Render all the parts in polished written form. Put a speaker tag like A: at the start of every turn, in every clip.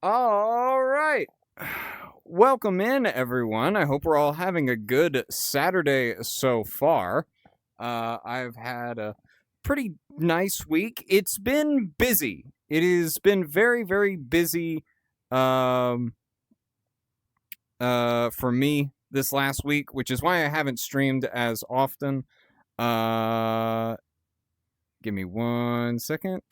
A: All right. Welcome in, everyone. I hope we're all having a good Saturday so far. I've had a pretty nice week. It's been busy. It has been very, very busy um, for me this last week, which is why I haven't streamed as often. Uh, Give me 1 second.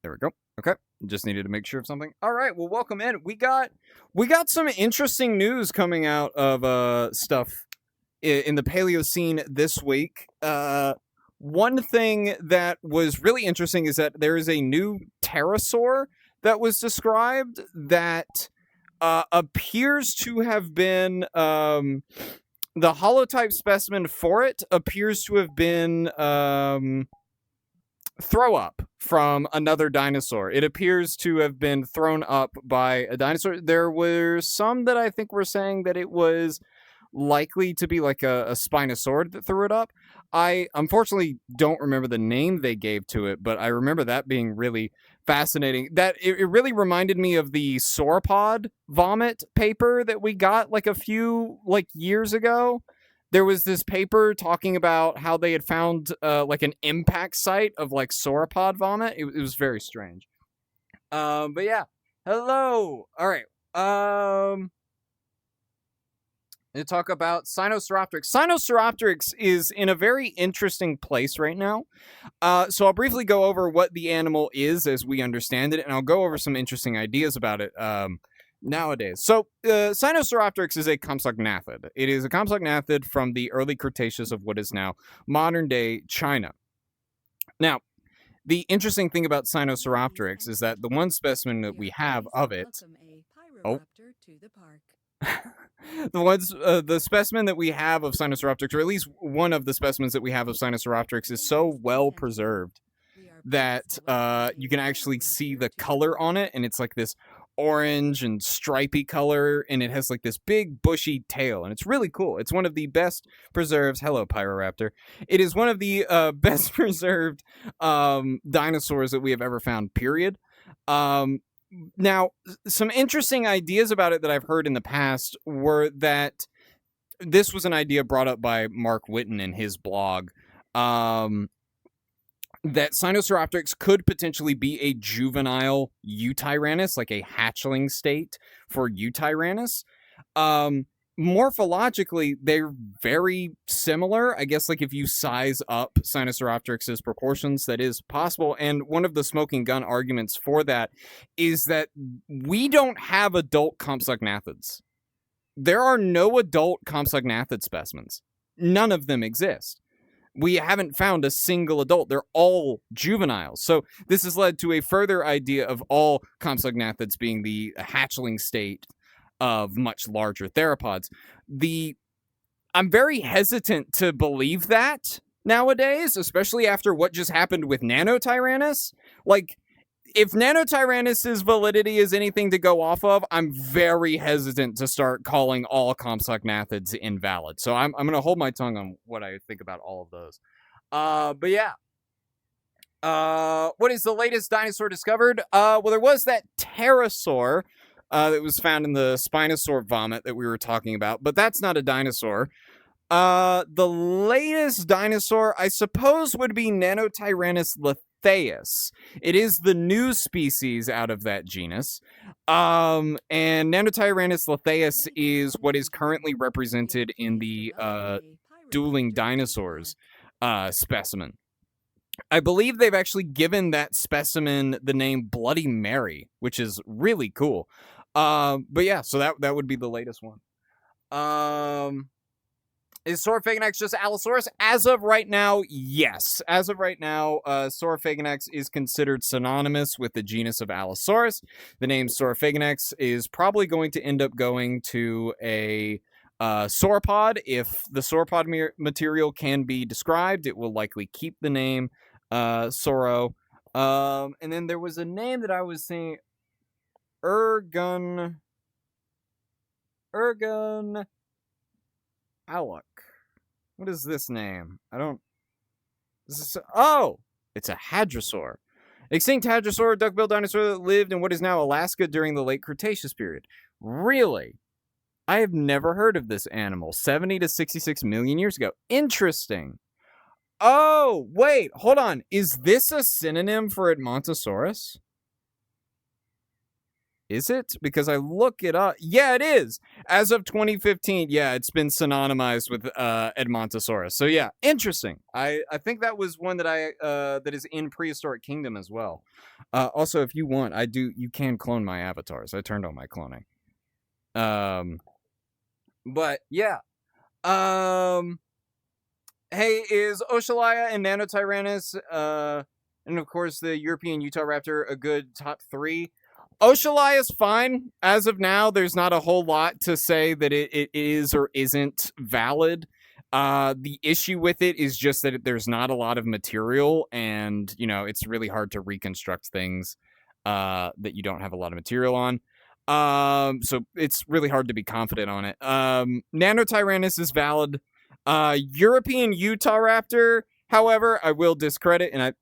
A: There we go. Okay. Just needed to make sure of something. All right. Well, welcome in. We got some interesting news coming out of stuff in the paleo scene this week. One thing that was really interesting is that there is a new pterosaur that was described that appears to have been the holotype specimen for it appears to have been throw up from another dinosaur. It appears to have been thrown up by a dinosaur. There were some that I think were saying that it was likely to be like a Spinosaurus that threw it up. I unfortunately don't remember the name they gave to it, but I remember that being really fascinating. That it really reminded me of the sauropod vomit paper that we got like a few years ago. There was this paper talking about how they had found like an impact site of like sauropod vomit. It was very strange. But yeah, hello. All right. To talk about Sinosauropteryx. Sinosauropteryx is in a very interesting place right now. So I'll briefly go over what the animal is as we understand it, and I'll go over some interesting ideas about it nowadays. So Sinosauropteryx is a compsognathid. It is a compsognathid from the early Cretaceous of what is now modern-day China. Now, the interesting thing about Sinosauropteryx is that the one specimen that we have of it... Oh. The specimen that we have of Sinosauropteryx, or at least one of the specimens that we have of Sinosauropteryx, is so well preserved that you can actually see the color on it, and it's like this orange and stripy color, and it has like this big bushy tail, and it's really cool. It's one of the best preserved... Hello, Pyroraptor. It is one of the best preserved dinosaurs that we have ever found, period. Now, some interesting ideas about it that I've heard in the past were that this was an idea brought up by Mark Witten in his blog, that Sinosauropteryx could potentially be a juvenile Eutyrannus, like a hatchling state for Eutyrannus. Morphologically, they're very similar. I guess like if you size up Sinosauropteryx's proportions, that is possible. And one of the smoking gun arguments for that is that we don't have adult compsognathids. There are no adult compsognathid specimens. None of them exist. We haven't found a single adult. They're all juveniles. So this has led to a further idea of all compsognathids being the hatchling state of much larger theropods. I'm very hesitant to believe that nowadays, especially after what just happened with Nanotyrannus. Like, if Nanotyrannus's validity is anything to go off of, I'm very hesitant to start calling all compsognathids invalid. So I'm going to hold my tongue on what I think about all of those. But yeah. What is the latest dinosaur discovered? Well, there was that pterosaur that was found in the Spinosaur vomit that we were talking about, but that's not a dinosaur. The latest dinosaur, I suppose, would be Nanotyrannus lithaeus. It is the new species out of that genus. And Nanotyrannus lithaeus is what is currently represented in the Dueling Dinosaurs specimen. I believe they've actually given that specimen the name Bloody Mary, which is really cool. But yeah, so that would be the latest one. Is Saurophagonax just Allosaurus? As of right now, yes. As of right now, Saurophagonax is considered synonymous with the genus of Allosaurus. The name Saurophagonax is probably going to end up going to a sauropod. If the sauropod material can be described, it will likely keep the name Sauro. And then there was a name that I was saying... Ergun Alec. What is this name? It's a hadrosaur. Extinct hadrosaur, duck-billed dinosaur that lived in what is now Alaska during the late Cretaceous period. Really? I have never heard of this animal. 70 to 66 million years ago. Interesting. Oh, wait, hold on. Is this a synonym for Edmontosaurus? Is it? Because I look it up. Yeah, it is. As of 2015, yeah, it's been synonymized with Edmontosaurus. So yeah, interesting. I think that was one that is in Prehistoric Kingdom as well. Also, if you want, you can clone my avatars. I turned on my cloning. But yeah. Hey, is Oshalaya and Nanotyrannus, and of course the European Utahraptor a good top 3? Oshalaya is fine. As of now, there's not a whole lot to say that it is or isn't valid. The issue with it is just that there's not a lot of material, and, it's really hard to reconstruct things that you don't have a lot of material on. So it's really hard to be confident on it. Nanotyrannus is valid. European Utahraptor, however, I will discredit, and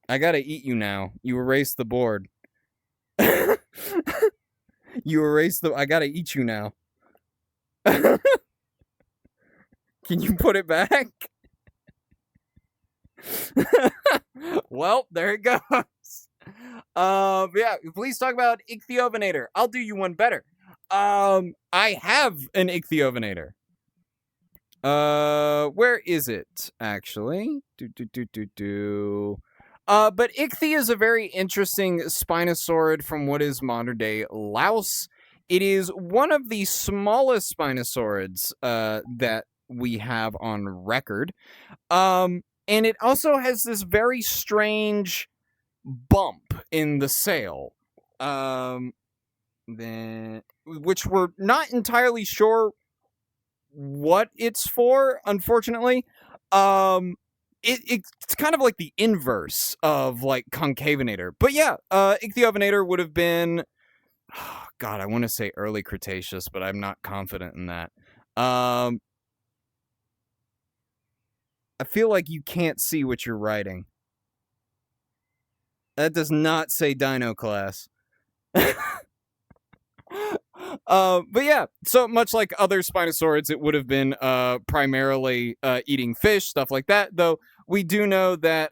A: I gotta eat you now. You erased the board. I gotta eat you now. Can you put it back? Well, there it goes. Yeah, please talk about Ichthyovenator. I'll do you one better. I have an Ichthyovenator. Where is it, actually? But Ichthy is a very interesting Spinosaurid from what is modern-day Laos. It is one of the smallest Spinosaurids that we have on record. And it also has this very strange bump in the sail. Which we're not entirely sure what it's for, unfortunately. It's kind of like the inverse of like Concavenator. But yeah, Ichthyovenator would have been, God, I want to say early Cretaceous, but I'm not confident in that. I feel like you can't see what you're writing. That does not say Dino Class. But yeah, so much like other Spinosaurids, it would have been primarily eating fish, stuff like that. Though we do know that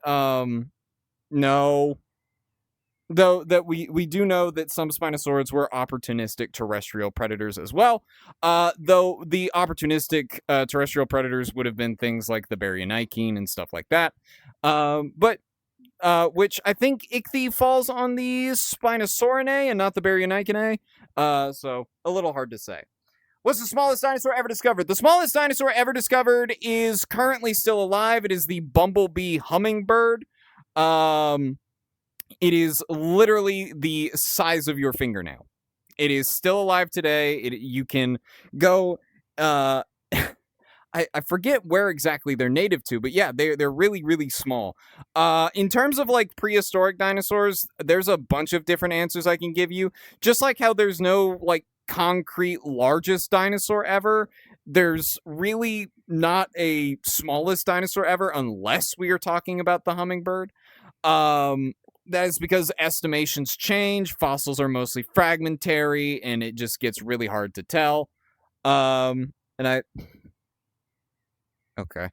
A: we do know that some Spinosaurids were opportunistic terrestrial predators as well. Though the opportunistic terrestrial predators would have been things like the Baryonychine and stuff like that. But which I think Ichthy falls on the Spinosaurinae and not the Baryonychinae. So a little hard to say. What's the smallest dinosaur ever discovered? The smallest dinosaur ever discovered is currently still alive. It is the bumblebee hummingbird. It is literally the size of your fingernail. It is still alive today. You can go. I forget where exactly they're native to, but yeah, they're really, really small. In terms of like prehistoric dinosaurs, there's a bunch of different answers I can give you. Just like how there's no like concrete largest dinosaur ever, there's really not a smallest dinosaur ever unless we are talking about the hummingbird. That is because estimations change, fossils are mostly fragmentary, and it just gets really hard to tell. Okay.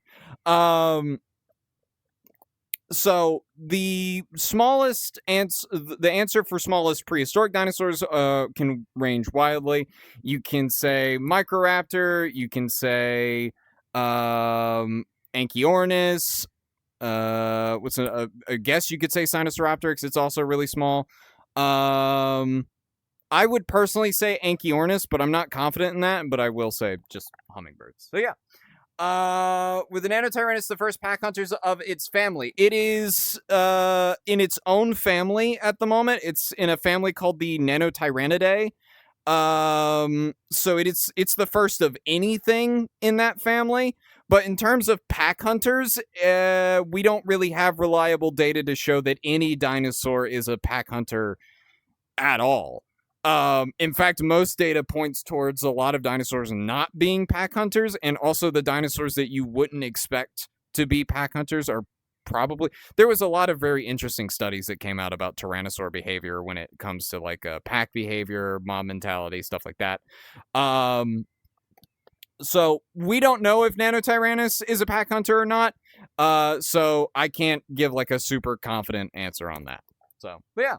A: So the answer for smallest prehistoric dinosaurs can range wildly. You can say Microraptor, you can say Anchiornis. I guess you could say Sinosauropteryx. It's also really small. I would personally say Anchiornis, but I'm not confident in that. But I will say just hummingbirds. So yeah. With the Nanotyrannus, the first pack hunters of its family. It is in its own family at the moment. It's in a family called the Nanotyrannidae. So it's the first of anything in that family. But in terms of pack hunters, we don't really have reliable data to show that any dinosaur is a pack hunter at all. In fact, most data points towards a lot of dinosaurs not being pack hunters, and also the dinosaurs that you wouldn't expect to be pack hunters are probably there was a lot of very interesting studies that came out about tyrannosaur behavior when it comes to like pack behavior, mob mentality, stuff like that. So we don't know if Nanotyrannus is a pack hunter or not. So I can't give like a super confident answer on that. So, but yeah.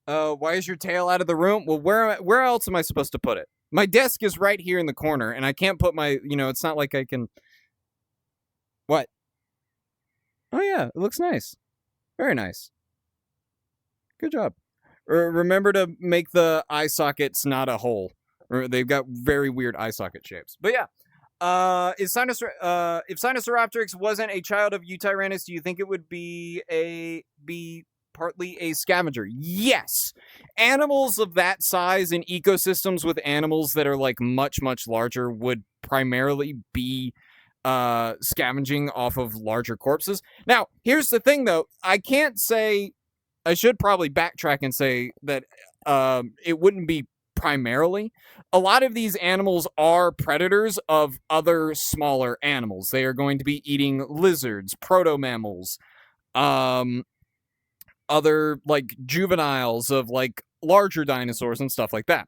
A: Why is your tail out of the room? Well, where else am I supposed to put it? My desk is right here in the corner, and I can't put my, it's not like I can. What? Oh yeah, it looks nice. Very nice. Good job. Remember to make the eye sockets not a hole. They've got very weird eye socket shapes. But yeah. If Sinosauropteryx wasn't a child of Eutyrannus, do you think it would be partly a scavenger? Yes. Animals of that size in ecosystems with animals that are like much, much larger would primarily be scavenging off of larger corpses. Now, here's the thing though. I should probably backtrack and say that it wouldn't be primarily. A lot of these animals are predators of other smaller animals. They are going to be eating lizards, proto-mammals, other like juveniles of like larger dinosaurs and stuff like that.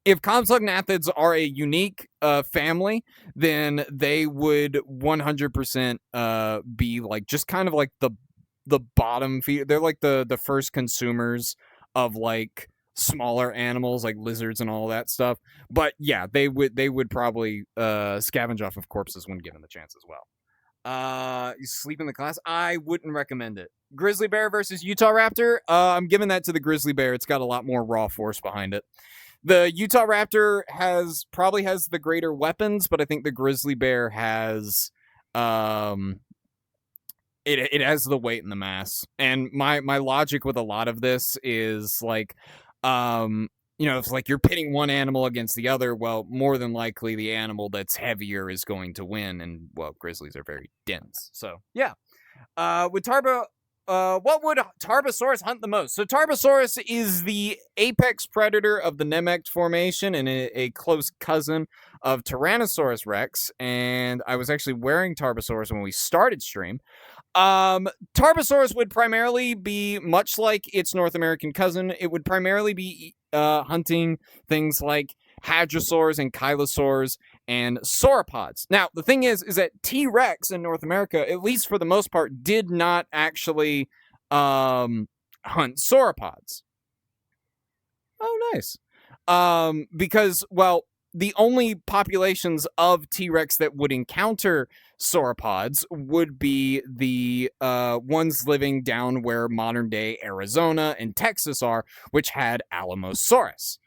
A: If compsognathids are a unique family, then they would 100% be like just kind of like the bottom feed. They're like the first consumers of like smaller animals like lizards and all that stuff. But yeah, they would probably scavenge off of corpses when given the chance as well. You sleep in the class? I wouldn't recommend it. Grizzly bear versus Utah raptor? I'm giving that to the grizzly bear. It's got a lot more raw force behind it. The Utah raptor probably has the greater weapons, but I think the grizzly bear has it has the weight and the mass. And my logic with a lot of this is like if like you're pitting one animal against the other, well, more than likely the animal that's heavier is going to win, and well, grizzlies are very dense. So yeah. What would Tarbosaurus hunt the most? So Tarbosaurus is the apex predator of the Nemegt formation and a close cousin of Tyrannosaurus Rex. And I was actually wearing Tarbosaurus when we started stream. Tarbosaurus would primarily be much like its North American cousin. It would primarily be hunting things like hadrosaurs and kylosaurs and sauropods. Now, the thing is that T-Rex in North America, at least for the most part, did not actually hunt sauropods. Oh, nice. Because, well, the only populations of T-Rex that would encounter sauropods would be the ones living down where modern-day Arizona and Texas are, which had Alamosaurus.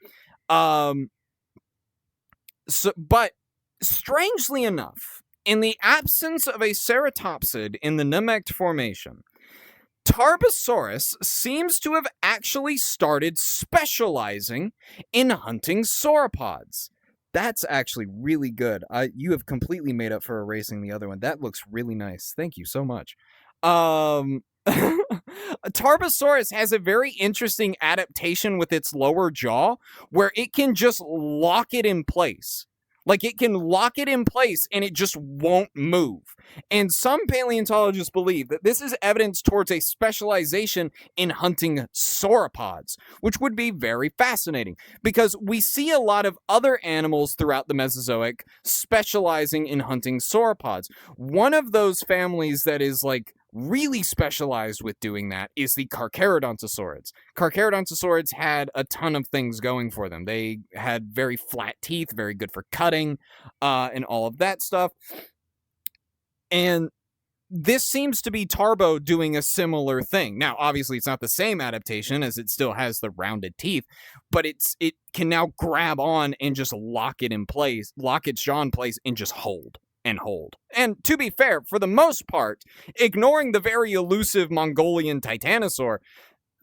A: But strangely enough, in the absence of a ceratopsid in the Nemegt formation, Tarbosaurus seems to have actually started specializing in hunting sauropods. That's actually really good. You have completely made up for erasing the other one. That looks really nice. Thank you so much. Tarbosaurus has a very interesting adaptation with its lower jaw where it can just lock it in place. Like, it can lock it in place and it just won't move. And some paleontologists believe that this is evidence towards a specialization in hunting sauropods, which would be very fascinating because we see a lot of other animals throughout the Mesozoic specializing in hunting sauropods. One of those families that is like really specialized with doing that is the Carcharodontosaurids. Carcharodontosaurids had a ton of things going for them. They had very flat teeth, very good for cutting, and all of that stuff. And this seems to be Tarbo doing a similar thing. Now, obviously, it's not the same adaptation as it still has the rounded teeth, but it can now grab on and just lock it in place, lock its jaw in place, and just hold. And to be fair, for the most part, ignoring the very elusive Mongolian Titanosaur,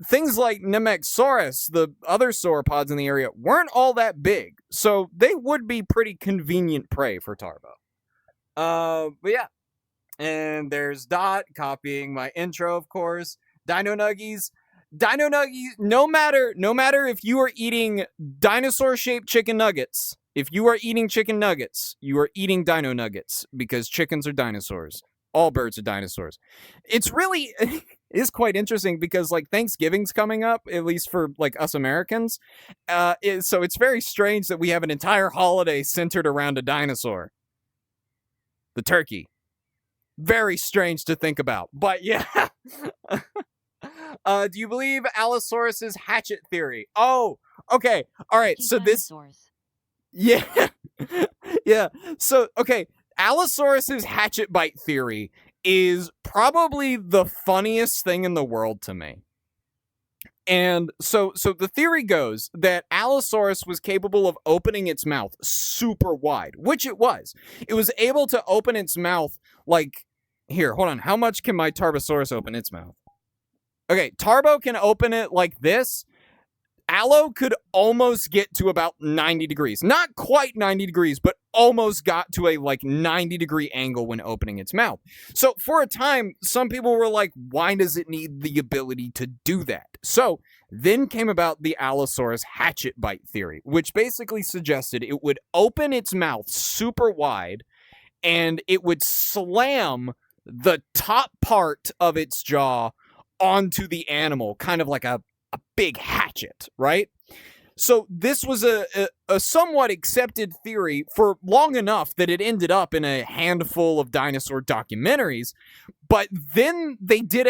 A: things like Nemegsaurus, the other sauropods in the area, weren't all that big. So they would be pretty convenient prey for Tarbo. But yeah. And there's Dot copying my intro, of course. Dino Nuggies, no matter if you are eating dinosaur-shaped chicken nuggets, If you are eating chicken nuggets, you are eating dino nuggets because chickens are dinosaurs. All birds are dinosaurs. It's really is quite interesting because like Thanksgiving's coming up, at least for like us Americans. So it's very strange that we have an entire holiday centered around a dinosaur, the turkey. Very strange to think about, but yeah. Do you believe Allosaurus's hatchet theory? Oh, okay. All right. So this, yeah, yeah. So okay, Allosaurus's hatchet bite theory is probably the funniest thing in the world to me. And so the theory goes that Allosaurus was capable of opening its mouth super wide, which it was. It was able to open its mouth like, here, hold on. How much can my Tarbosaurus open its mouth? Okay, Tarbo can open it like this. Allo could almost get to about 90 degrees. Not quite 90 degrees, but almost got to a like 90-degree angle when opening its mouth. So for a time, some people were like, why does it need the ability to do that? So then came about the Allosaurus hatchet bite theory, which basically suggested it would open its mouth super wide and it would slam the top part of its jaw onto the animal, kind of like a big hatchet, right? So this was a somewhat accepted theory for long enough that it ended up in a handful of dinosaur documentaries. But then they did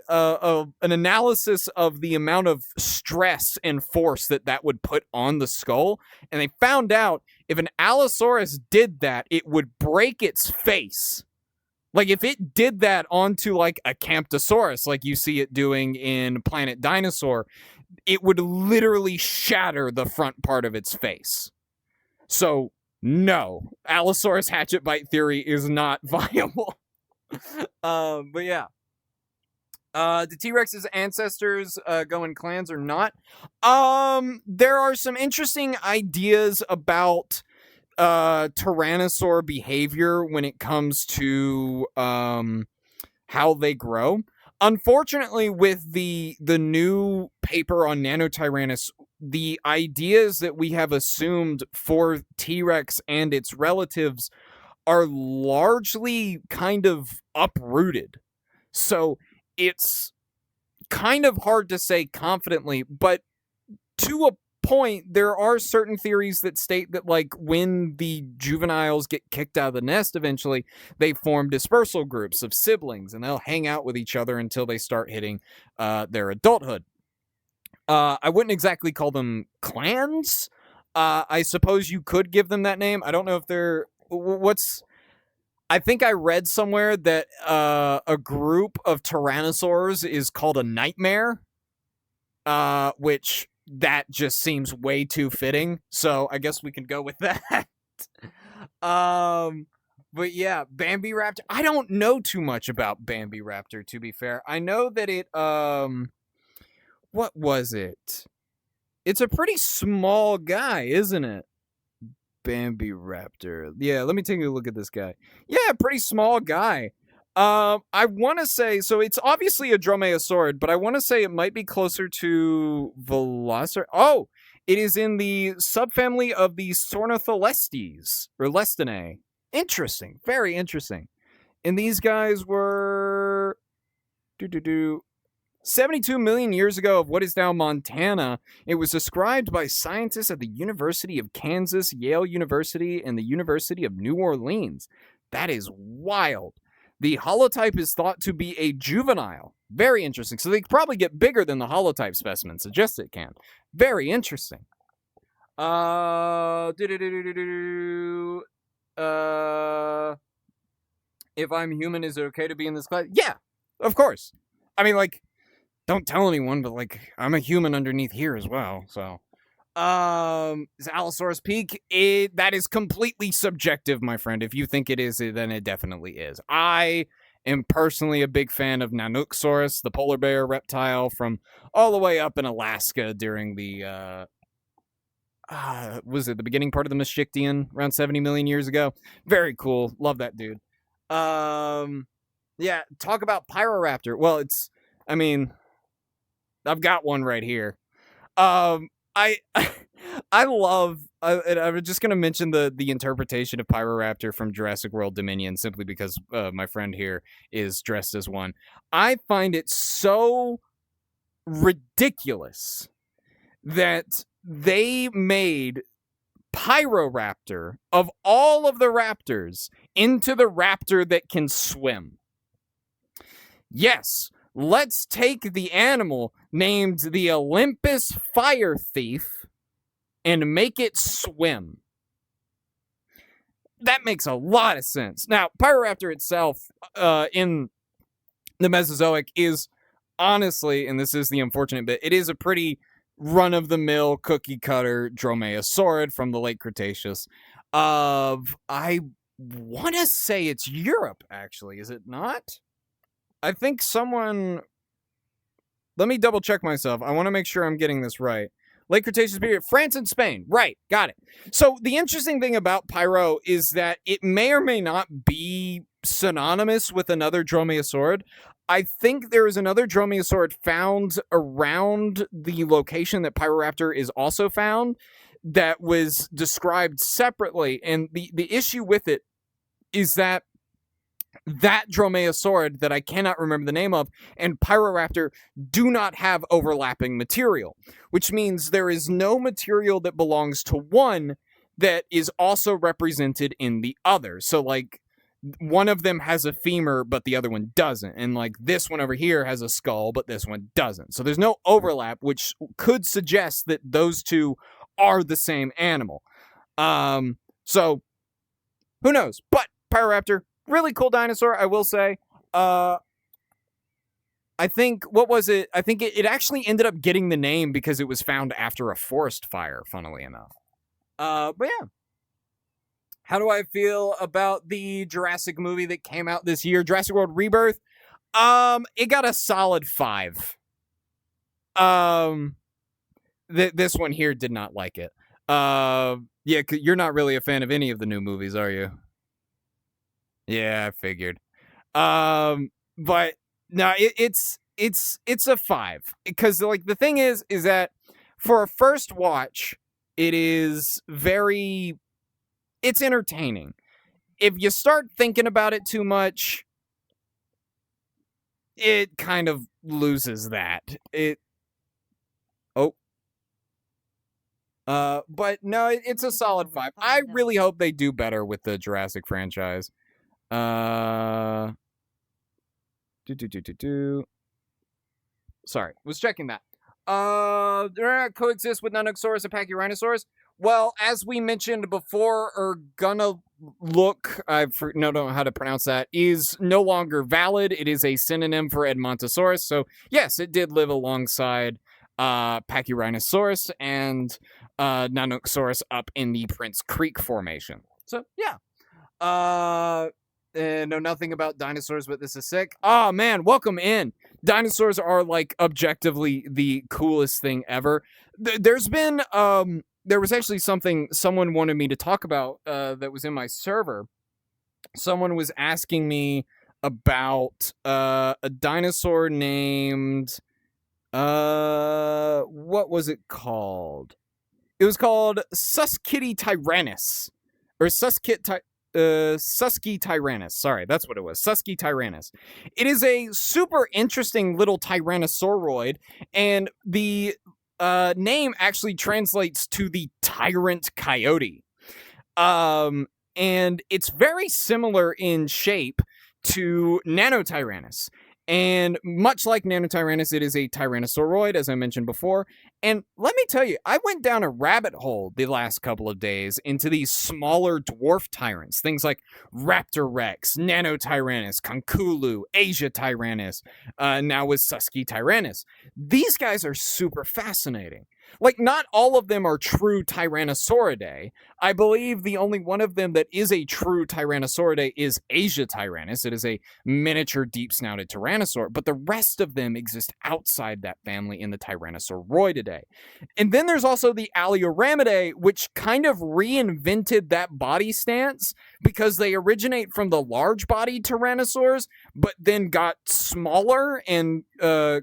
A: an analysis of the amount of stress and force that would put on the skull, and they found out if an Allosaurus did that, it would break its face. Like, if it did that onto, like, a Camptosaurus, like you see it doing in Planet Dinosaur, it would literally shatter the front part of its face. So, no. Allosaurus hatchet bite theory is not viable. But yeah. Do T-Rex's ancestors go in clans or not? There are some interesting ideas about Tyrannosaur behavior when it comes to how they grow. Unfortunately, with the new paper on Nanotyrannus, the ideas that we have assumed for T-Rex and its relatives are largely kind of uprooted. So it's kind of hard to say confidently, but to a point, there are certain theories that state that, like, when the juveniles get kicked out of the nest eventually, they form dispersal groups of siblings, and they'll hang out with each other until they start hitting their adulthood. I wouldn't exactly call them clans. I suppose you could give them that name. I don't know if they're... I think I read somewhere that a group of tyrannosaurs is called a nightmare, which... that just seems way too fitting, so I guess we can go with that. But yeah, Bambiraptor. I don't know too much about Bambiraptor, to be fair. I know that it, what was it? It's a pretty small guy, isn't it? Bambiraptor. Yeah, let me take a look at this guy. Yeah, pretty small guy. I want to say, so it's obviously a dromaeosaurid, but I want to say it might be closer to Velociraptor. Oh, it is in the subfamily of the Sornitholestes, or Lestinae. Interesting. Very interesting. And these guys were... 72 million years ago of what is now Montana. It was described by scientists at the University of Kansas, Yale University, and the University of New Orleans. That is wild. The holotype is thought to be a juvenile. Very interesting. So they probably get bigger than the holotype specimen suggests it can. Very interesting. If I'm human, is it okay to be in this class? Yeah, of course. I mean, like, don't tell anyone, but, like, I'm a human underneath here as well, so... Is Allosaurus peak? That is completely subjective, my friend. If you think it is, then it definitely is. I am personally a big fan of Nanooksaurus, the polar bear reptile from all the way up in Alaska during the, was it the beginning part of the Meschichtian, around 70 million years ago? Very cool. Love that dude. Yeah, talk about Pyroraptor. Well, I mean, I've got one right here. I love I was just going to mention the interpretation of Pyroraptor from Jurassic World Dominion simply because my friend here is dressed as one. I find it so ridiculous that they made Pyroraptor, of all of the raptors, into the raptor that can swim. Yes, let's take the animal named the Olympus Fire Thief and make it swim. That makes a lot of sense. Now, Pyroraptor itself in the Mesozoic is honestly, and this is the unfortunate bit, it is a pretty run-of-the-mill cookie-cutter dromaeosaurid from the late Cretaceous. I want to say it's Europe, actually. Is it not? I think someone... Let me double-check myself. I want to make sure I'm getting this right. Late Cretaceous period, France and Spain. Right, got it. So the interesting thing about Pyro is that it may or may not be synonymous with another dromaeosaurid. I think there is another dromaeosaurid found around the location that Pyroraptor is also found that was described separately. And the issue with it is that dromaeosaurid that I cannot remember the name of and Pyroraptor do not have overlapping material, which means there is no material that belongs to one that is also represented in the other. So like one of them has a femur, but the other one doesn't. And like this one over here has a skull, but this one doesn't. So there's no overlap, which could suggest that those two are the same animal. So who knows? But Pyroraptor, really cool dinosaur, I will say. I think, what was it? I think it actually ended up getting the name because it was found after a forest fire, funnily enough. But yeah. How do I feel about the Jurassic movie that came out this year, Jurassic World Rebirth? It got a solid 5. This one here did not like it. Yeah, you're not really a fan of any of the new movies, are you? Yeah, I figured. But no, it's a 5 because like the thing is that for a first watch, it's entertaining. If you start thinking about it too much, it kind of loses that. But no, it's a solid 5. I really hope they do better with the Jurassic franchise. Sorry, was checking that. Coexist with Nanosaurus and Pachyrhinosaurus. Well, as we mentioned before, don't know how to pronounce that, is no longer valid. It is a synonym for Edmontosaurus. So yes, it did live alongside Pachyrhinosaurus and Nanosaurus up in the Prince Creek Formation. So yeah. Know nothing about dinosaurs, but this is sick. Oh man, welcome in. Dinosaurs are like objectively the coolest thing ever. There was actually something someone wanted me to talk about that was in my server. Someone was asking me about a dinosaur named what was it called? It was called Suskitty Tyrannus or Susky Tyrannus. Sorry, that's what it was. Susky Tyrannus. It is a super interesting little tyrannosauroid, and the name actually translates to the tyrant coyote. And it's very similar in shape to Nanotyrannus. And much like Nanotyrannus, it is a tyrannosauroid, as I mentioned before. And let me tell you, I went down a rabbit hole the last couple of days into these smaller dwarf tyrants. Things like Raptor Rex, Nanotyrannus, Conculu, Asia Tyrannus, now with Susky Tyrannus. These guys are super fascinating. Like, not all of them are true Tyrannosauridae. I believe the only one of them that is a true Tyrannosauridae is Asia Tyrannus. It is a miniature deep-snouted tyrannosaur, but the rest of them exist outside that family in the Tyrannosauroididae. And then there's also the Allioramidae, which kind of reinvented that body stance because they originate from the large-bodied tyrannosaurs, but then got smaller and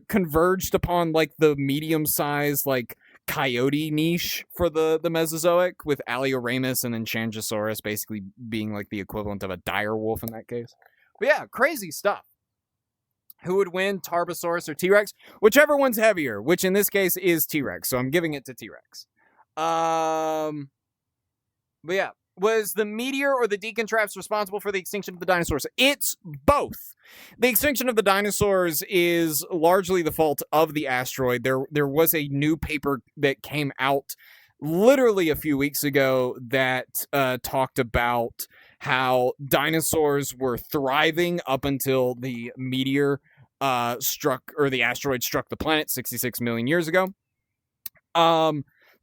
A: converged upon, like, the medium-sized, like, coyote niche for the Mesozoic, with Alioramus and then Changosaurus basically being like the equivalent of a dire wolf in that case. But yeah, crazy stuff. Who would win, Tarbosaurus or T-Rex? Whichever one's heavier, which in this case is T-Rex, so I'm giving it to T-Rex. But yeah, was the meteor or the Deacon traps responsible for the extinction of the dinosaurs? It's both. The extinction of the dinosaurs is largely the fault of the asteroid. There was a new paper that came out literally a few weeks ago that talked about how dinosaurs were thriving up until the meteor struck, or the asteroid struck the planet 66 million years ago.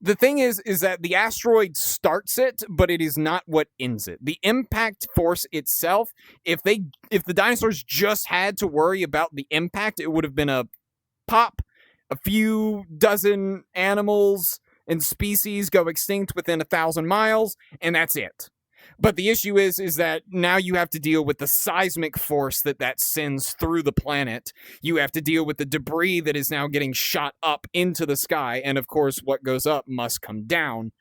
A: The thing is that the asteroid starts it, but it is not what ends it. The impact force itself, if the dinosaurs just had to worry about the impact, it would have been a pop, a few dozen animals and species go extinct within 1,000 miles, and that's it. But the issue is that now you have to deal with the seismic force that sends through the planet. You have to deal with the debris that is now getting shot up into the sky. And of course, what goes up must come down.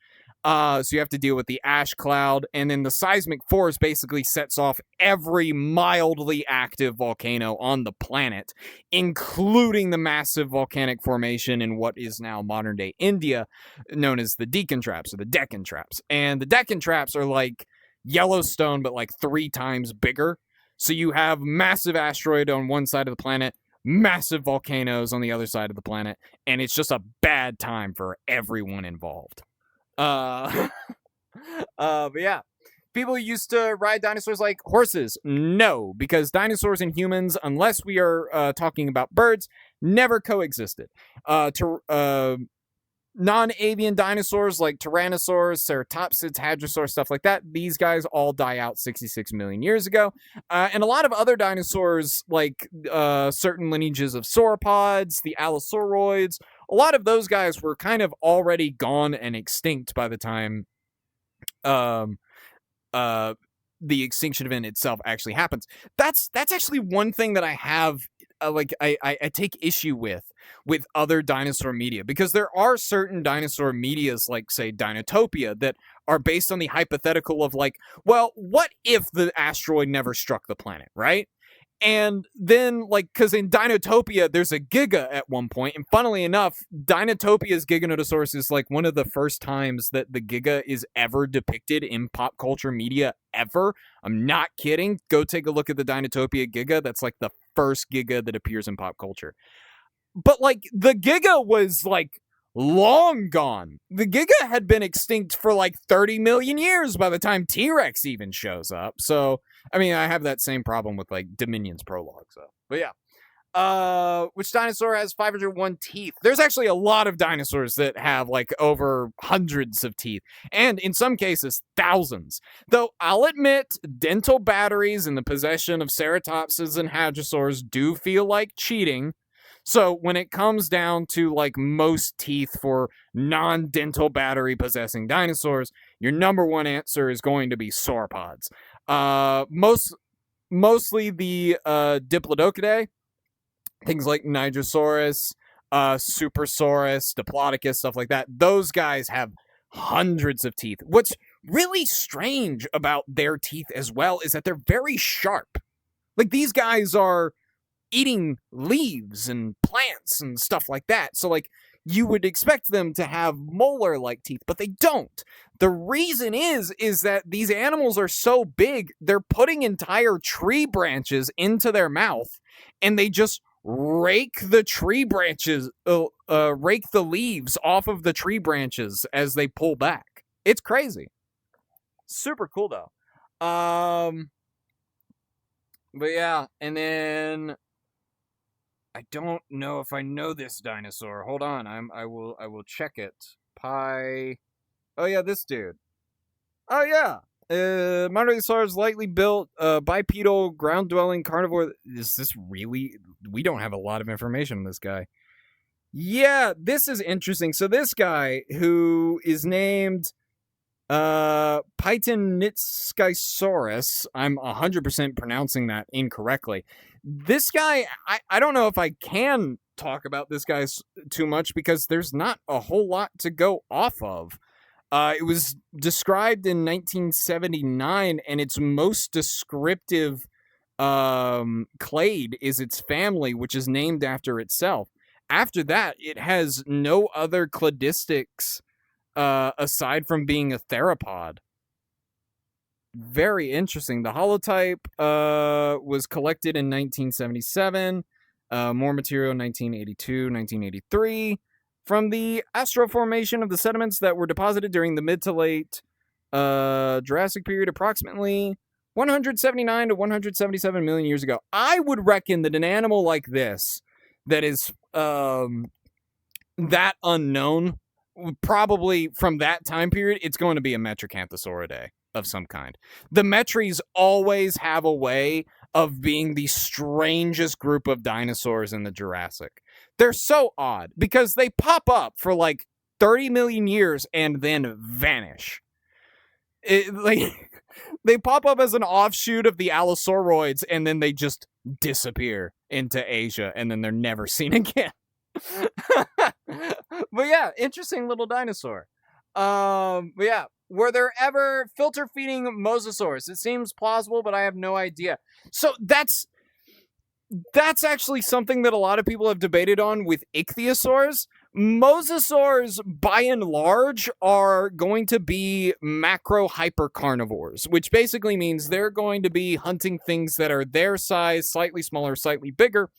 A: So you have to deal with the ash cloud. And then the seismic force basically sets off every mildly active volcano on the planet, including the massive volcanic formation in what is now modern day India, known as the Deacon traps or the Deccan traps. And the Deccan traps are like Yellowstone, but like 3 times bigger. So you have massive asteroid on one side of the planet, massive volcanoes on the other side of the planet, and it's just a bad time for everyone involved. But yeah, people used to ride dinosaurs like horses. No, because dinosaurs and humans, unless we are talking about birds, never coexisted. Non-avian dinosaurs like Tyrannosaurs, Ceratopsids, Hadrosaurs, stuff like that, these guys all die out 66 million years ago. And a lot of other dinosaurs, like certain lineages of sauropods, the Allosauroids, a lot of those guys were kind of already gone and extinct by the time the extinction event itself actually happens. That's actually one thing that I have, I take issue with other dinosaur media, because there are certain dinosaur medias, like say Dinotopia, that are based on the hypothetical of like, well, what if the asteroid never struck the planet, right? And then, like, because in Dinotopia, there's a Giga at one point, and funnily enough, Dinotopia's Giganotosaurus is like one of the first times that the Giga is ever depicted in pop culture media ever. I'm not kidding. Go take a look at the Dinotopia Giga. That's like the first Giga that appears in pop culture. But like, the Giga was like long gone. The Giga had been extinct for like 30 million years by the time T-Rex even shows up. So, I mean, I have that same problem with like Dominion's prologue. So, but yeah. Which dinosaur has 501 teeth? There's actually a lot of dinosaurs that have like over hundreds of teeth, and in some cases thousands. Though I'll admit, dental batteries in the possession of ceratopsids and hadrosaurs do feel like cheating. So when it comes down to like most teeth for non-dental battery possessing dinosaurs, your number one answer is going to be sauropods. Mostly the Diplodocidae, things like Nigersaurus, Supersaurus, Diplodocus, stuff like that. Those guys have hundreds of teeth. What's really strange about their teeth as well is that they're very sharp. Like, these guys are eating leaves and plants and stuff like that. So like, you would expect them to have molar-like teeth, but they don't. The reason is that these animals are so big, they're putting entire tree branches into their mouth, and they just rake the tree branches, rake the leaves off of the tree branches as they pull back. It's crazy. Super cool though. But yeah, and then I don't know if I know this dinosaur. Hold on, I will check it. Oh yeah, this dude. Oh yeah. Monosaurus, lightly built, bipedal, ground-dwelling carnivore. Is this really? We don't have a lot of information on this guy. Yeah, this is interesting. So this guy, who is named Pythonitskisaurus. I'm 100% pronouncing that incorrectly. This guy, I don't know if I can talk about this guy too much because there's not a whole lot to go off of. It was described in 1979, and its most descriptive clade is its family, which is named after itself. After that, it has no other cladistics aside from being a theropod. Very interesting. The holotype was collected in 1977. More material in 1982, 1983. From the astroformation of the sediments that were deposited during the mid to late Jurassic period, approximately 179 to 177 million years ago. I would reckon that an animal like this, that is that unknown, probably from that time period, it's going to be a Metracanthosauridae of some kind. The Metries always have a way of being the strangest group of dinosaurs in the Jurassic. They're so odd because they pop up for like 30 million years and then vanish. They pop up as an offshoot of the Allosauroids and then they just disappear into Asia and then they're never seen again. But yeah, interesting little dinosaur. But yeah, were there ever filter feeding mosasaurs? It seems plausible, but I have no idea. So that's actually something that a lot of people have debated on with ichthyosaurs. Mosasaurs, by and large, are going to be macro-hypercarnivores, which basically means they're going to be hunting things that are their size, slightly smaller, slightly bigger,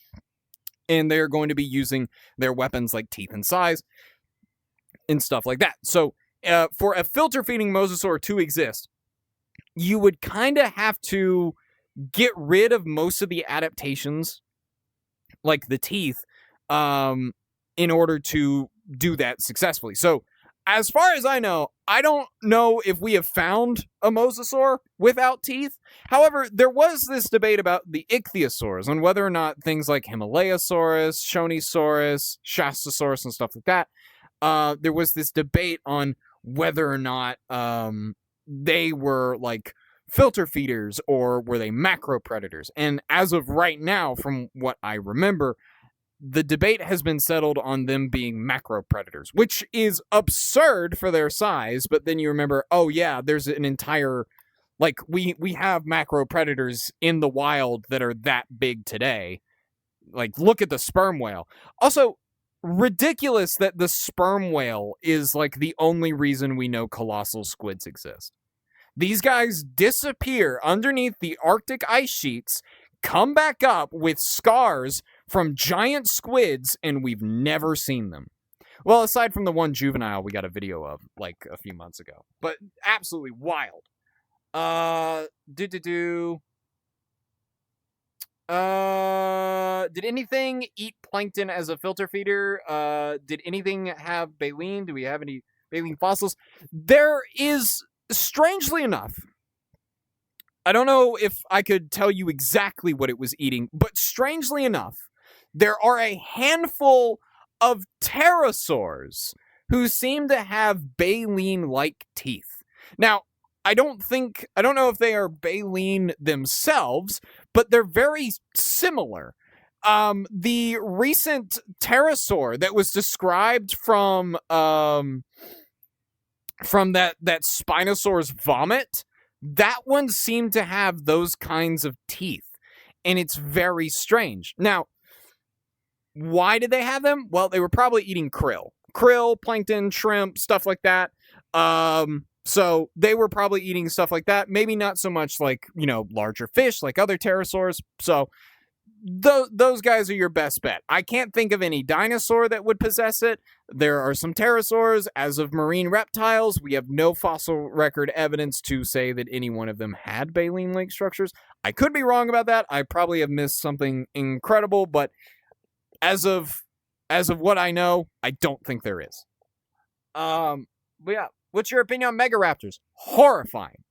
A: and they're going to be using their weapons like teeth and size and stuff like that. So for a filter-feeding mosasaur to exist, you would kind of have to get rid of most of the adaptations, like the teeth, in order to do that successfully. So, as far as I don't know if we have found a mosasaur without teeth. However, there was this debate about the ichthyosaurs and whether or not things like Himalayasaurus, Shonisaurus, Shastasaurus, and stuff like that, there was this debate on whether or not they were like filter feeders or were they macro predators. And as of right now, from what I remember, the debate has been settled on them being macro predators, which is absurd for their size. But then you remember, oh yeah, there's an entire, like, we have macro predators in the wild that are that big today. Like, look at the sperm whale. Also, ridiculous that the sperm whale is like the only reason we know colossal squids exist. These guys disappear underneath the Arctic ice sheets, come back up with scars from giant squids, and we've never seen them. Well, aside from the one juvenile we got a video of like a few months ago. But absolutely wild. Did anything eat plankton as a filter feeder? Did anything have baleen? Do we have any baleen fossils? There is, strangely enough, I don't know if I could tell you exactly what it was eating, but strangely enough, there are a handful of pterosaurs who seem to have baleen-like teeth. Now, I don't know if they are baleen themselves, but they're very similar. The recent pterosaur that was described from that Spinosaurus vomit, that one seemed to have those kinds of teeth, and it's very strange. Now, why did they have them? Well, they were probably eating krill, plankton, shrimp, stuff like that. So they were probably eating stuff like that. Maybe not so much like, larger fish like other pterosaurs. So those guys are your best bet. I can't think of any dinosaur that would possess it. There are some pterosaurs. As of marine reptiles, we have no fossil record evidence to say that any one of them had baleen-like structures. I could be wrong about that. I probably have missed something incredible, but as of what I know, I don't think there is. But yeah, what's your opinion on megaraptors? Horrifying.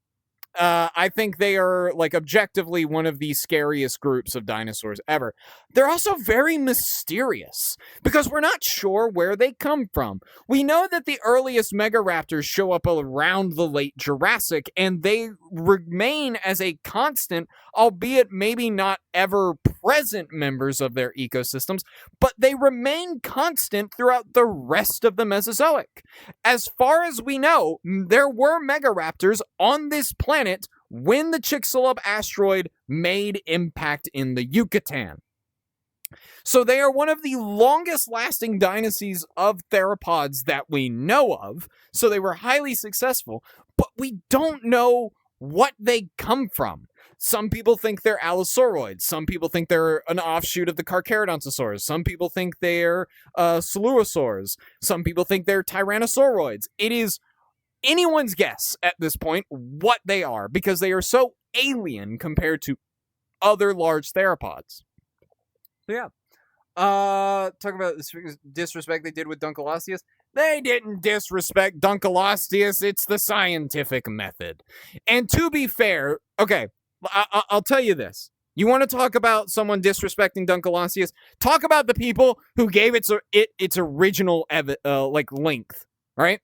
A: I think they are, like, objectively one of the scariest groups of dinosaurs ever. They're also very mysterious because we're not sure where they come from. We know that the earliest megaraptors show up around the late Jurassic, and they remain as a constant, albeit maybe not ever present members of their ecosystems, but they remain constant throughout the rest of the Mesozoic. As far as we know, there were megaraptors on this planet when the Chicxulub asteroid made impact in the Yucatan. So they are one of the longest lasting dynasties of theropods that we know of. So they were highly successful, but we don't know what they come from. Some people think they're allosauroids. Some people think they're an offshoot of the Carcharodontosaurs. Some people think they're Coelurosaurs. Some people think they're Tyrannosauroids. It is anyone's guess at this point what they are because they are so alien compared to other large theropods. So yeah. Talk about the disrespect they did with Dunkleosteus. They didn't disrespect Dunkleosteus. It's the scientific method. And to be fair, okay, I'll tell you this. You want to talk about someone disrespecting Dunkleosteus? Talk about the people who gave its original length, right?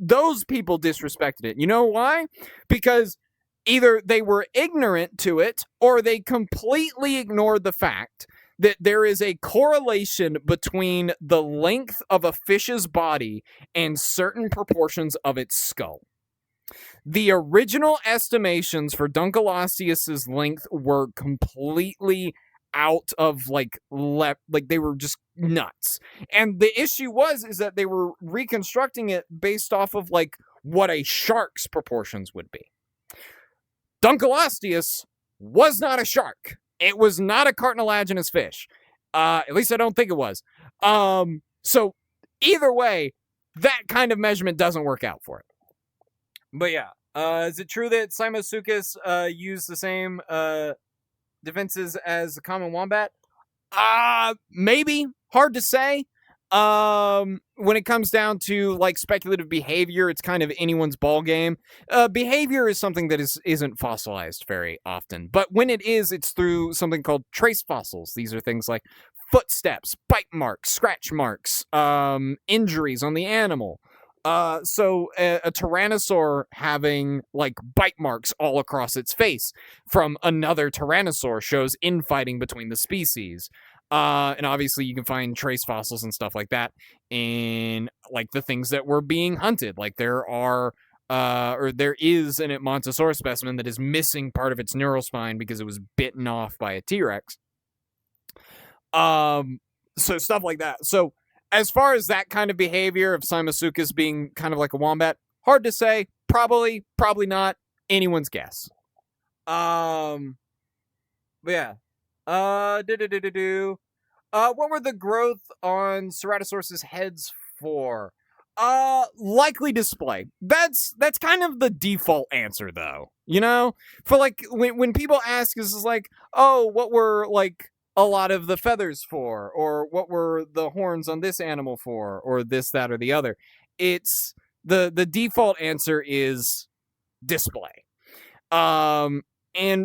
A: Those people disrespected it. You know why? Because either they were ignorant to it or they completely ignored the fact that there is a correlation between the length of a fish's body and certain proportions of its skull. The original estimations for Dunkleosteus's length were completely out of like they were just nuts. And the issue is that they were reconstructing it based off of like what a shark's proportions would be. Dunkleosteus was not a shark. It was not a cartilaginous fish. At least I don't think it was. So either way, that kind of measurement doesn't work out for it. But yeah, is it true that Simosuchus used the same defenses as the common wombat? Maybe. Hard to say. When it comes down to like speculative behavior, it's kind of anyone's ball game. Behavior is something that isn't fossilized very often, but when it is, it's through something called trace fossils. These are things like footsteps, bite marks, scratch marks, injuries on the animal. So a tyrannosaur having like bite marks all across its face from another tyrannosaur shows infighting between the species. And obviously you can find trace fossils and stuff like that in like the things that were being hunted. Like there is an Edmontosaurus specimen that is missing part of its neural spine because it was bitten off by a T-Rex. So stuff like that. So as far as that kind of behavior of Simosuchus being kind of like a wombat, hard to say. Probably not. Anyone's guess. But yeah. What were the growth on Ceratosaurus's heads for? Likely display. That's kind of the default answer, though. You know, for like when people ask, is like, oh, what were like a lot of the feathers for, or what were the horns on this animal for, or this, that, or the other. It's the default answer is display. And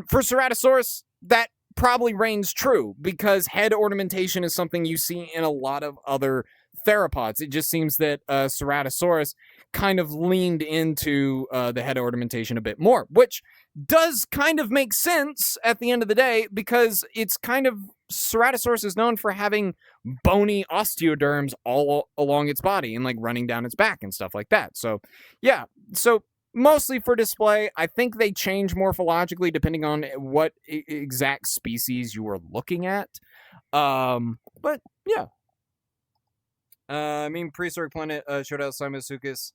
A: for Ceratosaurus, that probably reigns true because head ornamentation is something you see in a lot of other theropods. It just seems that Ceratosaurus kind of leaned into the head ornamentation a bit more, which does kind of make sense at the end of the day because it's kind of Ceratosaurus is known for having bony osteoderms all along its body and like running down its back and stuff like that. So yeah, so mostly for display. I think they change morphologically depending on what exact species you are looking at. But yeah. I mean, Prehistoric Planet showed how Simosuchus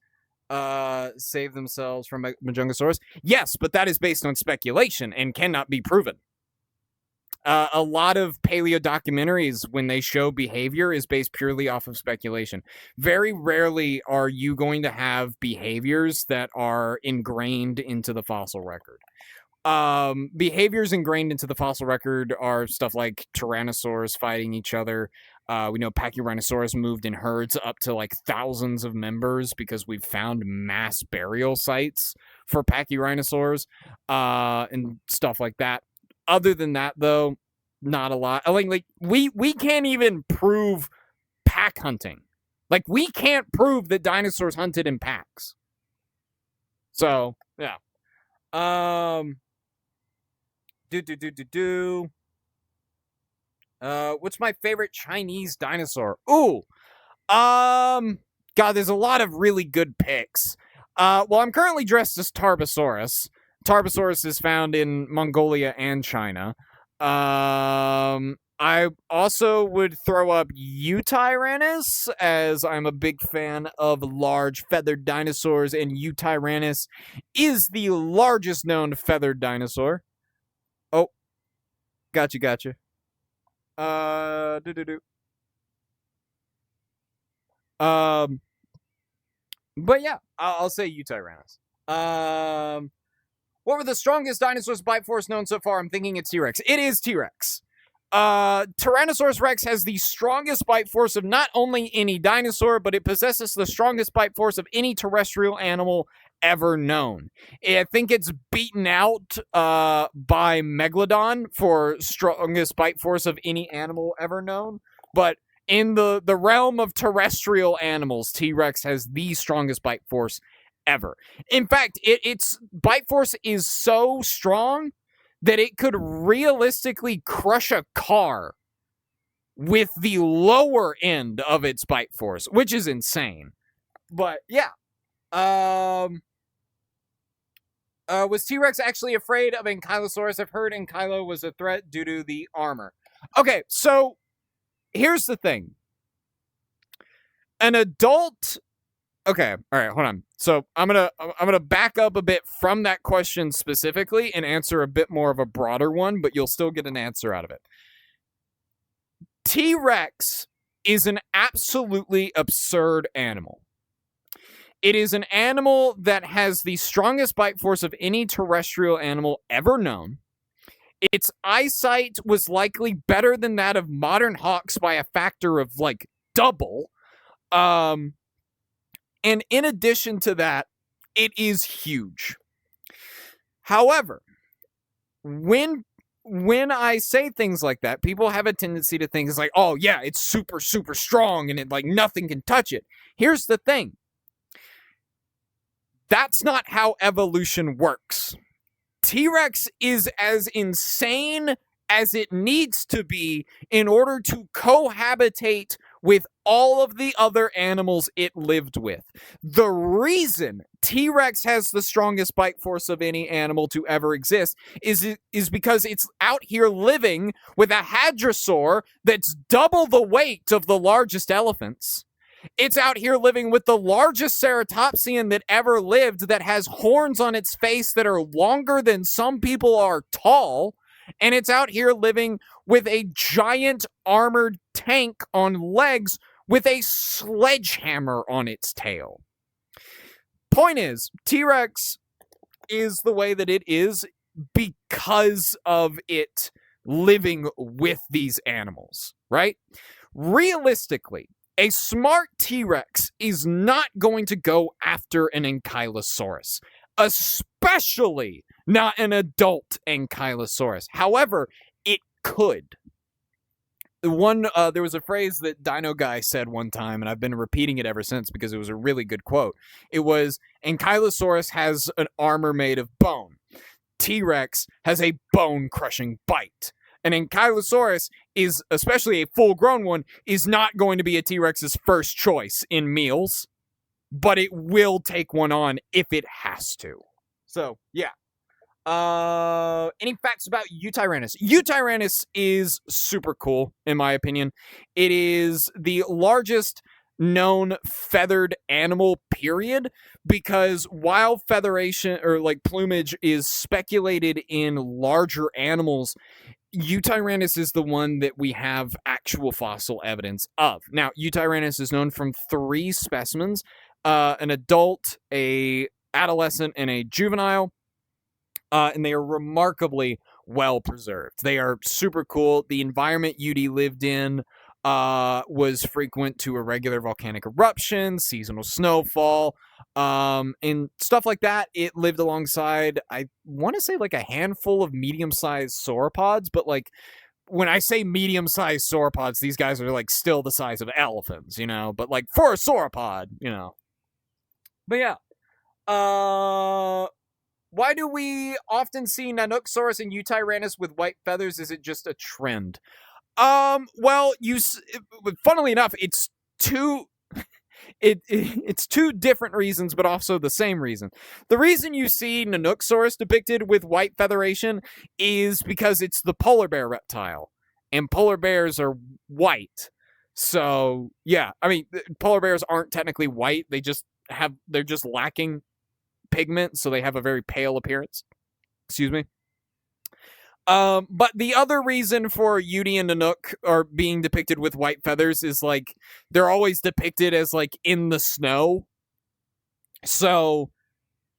A: saved themselves from Majungasaurus. Yes, but that is based on speculation and cannot be proven. A lot of paleo documentaries, when they show behavior, is based purely off of speculation. Very rarely are you going to have behaviors that are ingrained into the fossil record. Behaviors ingrained into the fossil record are stuff like tyrannosaurs fighting each other. We know Pachyrhinosaurus moved in herds up to like thousands of members because we've found mass burial sites for Pachyrhinosaurs, and stuff like that. Other than that, though, not a lot. Like we can't even prove pack hunting. Like, we can't prove that dinosaurs hunted in packs. So, yeah. What's my favorite Chinese dinosaur? Ooh. God, there's a lot of really good picks. Well, I'm currently dressed as Tarbosaurus. Tarbosaurus is found in Mongolia and China. I also would throw up Eutyrannus, as I'm a big fan of large feathered dinosaurs, and Eutyrannus is the largest known feathered dinosaur. Oh, gotcha. But yeah, I'll say Eutyrannus. What were the strongest dinosaurs bite force known so far? I'm thinking it's T-Rex. It is T-Rex. Tyrannosaurus Rex has the strongest bite force of not only any dinosaur, but it possesses the strongest bite force of any terrestrial animal ever known. I think it's beaten out by Megalodon for strongest bite force of any animal ever known, but in the realm of terrestrial animals, T-Rex has the strongest bite force ever. In fact, its bite force is so strong that it could realistically crush a car with the lower end of its bite force, which is insane. But yeah. Was T-Rex actually afraid of Ankylosaurus? I've heard Ankylo was a threat due to the armor. Okay, so here's the thing. An adult... Okay, all right, hold on. So I'm gonna back up a bit from that question specifically and answer a bit more of a broader one, but you'll still get an answer out of it. T-Rex is an absolutely absurd animal. It is an animal that has the strongest bite force of any terrestrial animal ever known. Its eyesight was likely better than that of modern hawks by a factor of like double. And in addition to that, it is huge. However, when I say things like that, people have a tendency to think it's like, oh yeah, it's super, super strong and it like nothing can touch it. Here's the thing. That's not how evolution works. T-Rex is as insane as it needs to be in order to cohabitate with all of the other animals it lived with. The reason T-Rex has the strongest bite force of any animal to ever exist is because it's out here living with a hadrosaur that's double the weight of the largest elephants. It's out here living with the largest ceratopsian that ever lived that has horns on its face that are longer than some people are tall. And it's out here living with a giant armored tank on legs with a sledgehammer on its tail. Point is, T-Rex is the way that it is because of it living with these animals, right? Realistically, a smart T-Rex is not going to go after an Ankylosaurus, especially not an adult Ankylosaurus. However, it could. There was a phrase that Dino Guy said one time, and I've been repeating it ever since because it was a really good quote. It was, Ankylosaurus has an armor made of bone. T-Rex has a bone-crushing bite. An Ankylosaurus is, especially a full-grown one, is not going to be a T-Rex's first choice in meals, but it will take one on if it has to. So, yeah. Any facts about Eutyrannus? Eutyrannus is super cool, in my opinion. It is the largest known feathered animal, period, because while featheration or like plumage is speculated in larger animals, Eutyrannus is the one that we have actual fossil evidence of. Now, Eutyrannus is known from 3 specimens, an adult, a adolescent, and a juvenile. and they are remarkably well preserved. They are super cool. The environment UD lived in was frequent to irregular volcanic eruptions, seasonal snowfall, and stuff like that. It lived alongside, I want to say, like a handful of medium-sized sauropods, but like when I say medium-sized sauropods, these guys are like still the size of elephants, but like for a sauropod. But yeah. Why do we often see Nanooksaurus and Eutyrannus with white feathers? Is it just a trend? Well, funnily enough, it's two it's two different reasons, but also the same reason. The reason you see Nanooksaurus depicted with white featheration is because it's the polar bear reptile, and polar bears are white. So, yeah, I mean, polar bears aren't technically white. They're just lacking pigment, so they have a very pale appearance. Excuse me. But the other reason for Yudi and Nanook are being depicted with white feathers is like they're always depicted as like in the snow. So,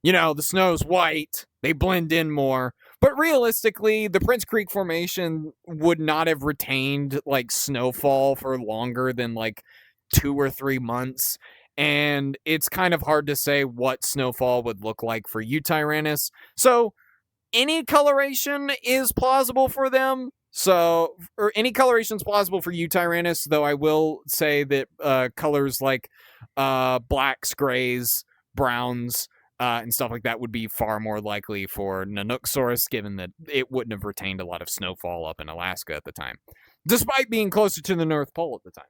A: the snow's white, they blend in more. But realistically, the Prince Creek Formation would not have retained like snowfall for longer than like 2 or 3 months. And it's kind of hard to say what snowfall would look like for Eutyrannus. So any coloration is plausible for them. Or any coloration is plausible for Eutyrannus, though I will say that colors like blacks, grays, browns, and stuff like that would be far more likely for Nanooksaurus, given that it wouldn't have retained a lot of snowfall up in Alaska at the time, despite being closer to the North Pole at the time.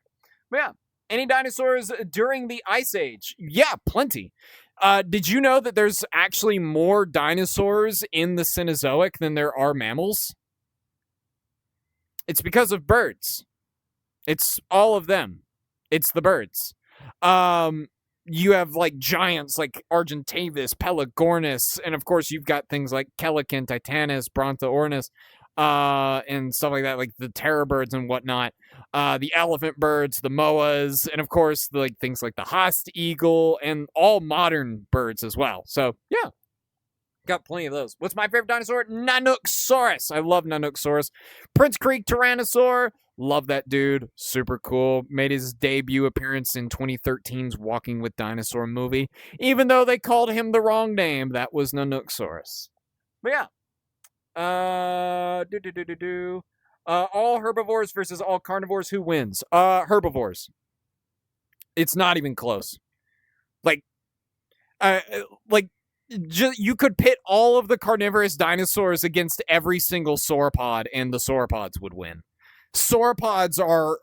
A: But yeah. Any dinosaurs during the Ice Age? Yeah, plenty. Did you know that there's actually more dinosaurs in the Cenozoic than there are mammals? It's because of birds. It's all of them. It's the birds. You have like giants like Argentavis, Pelagornis, and of course you've got things like Kelican, Titanus, Brontoornis, and stuff like that, like the terror birds and whatnot, the elephant birds, the moas, and of course like things like the Haast eagle and all modern birds as well. So yeah, got plenty of those. What's my favorite dinosaur? Nanooksaurus. I love Nanooksaurus. Prince Creek Tyrannosaur. Love that dude. Super cool. Made his debut appearance in 2013's Walking with Dinosaur movie. Even though they called him the wrong name, that was Nanooksaurus. But yeah. All herbivores versus all carnivores. Who wins? Herbivores. It's not even close. You could pit all of the carnivorous dinosaurs against every single sauropod, and the sauropods would win. Sauropods are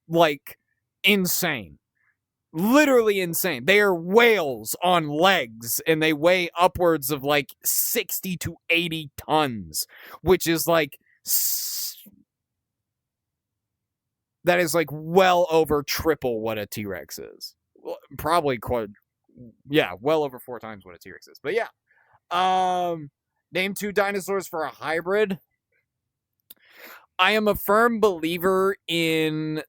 A: like insane. Literally insane. They are whales on legs, and they weigh upwards of like 60 to 80 tons, which is like that is like well over triple what a T-Rex is. Probably well over 4 times what a T-Rex is. But yeah. Name 2 dinosaurs for a hybrid. I am a firm believer in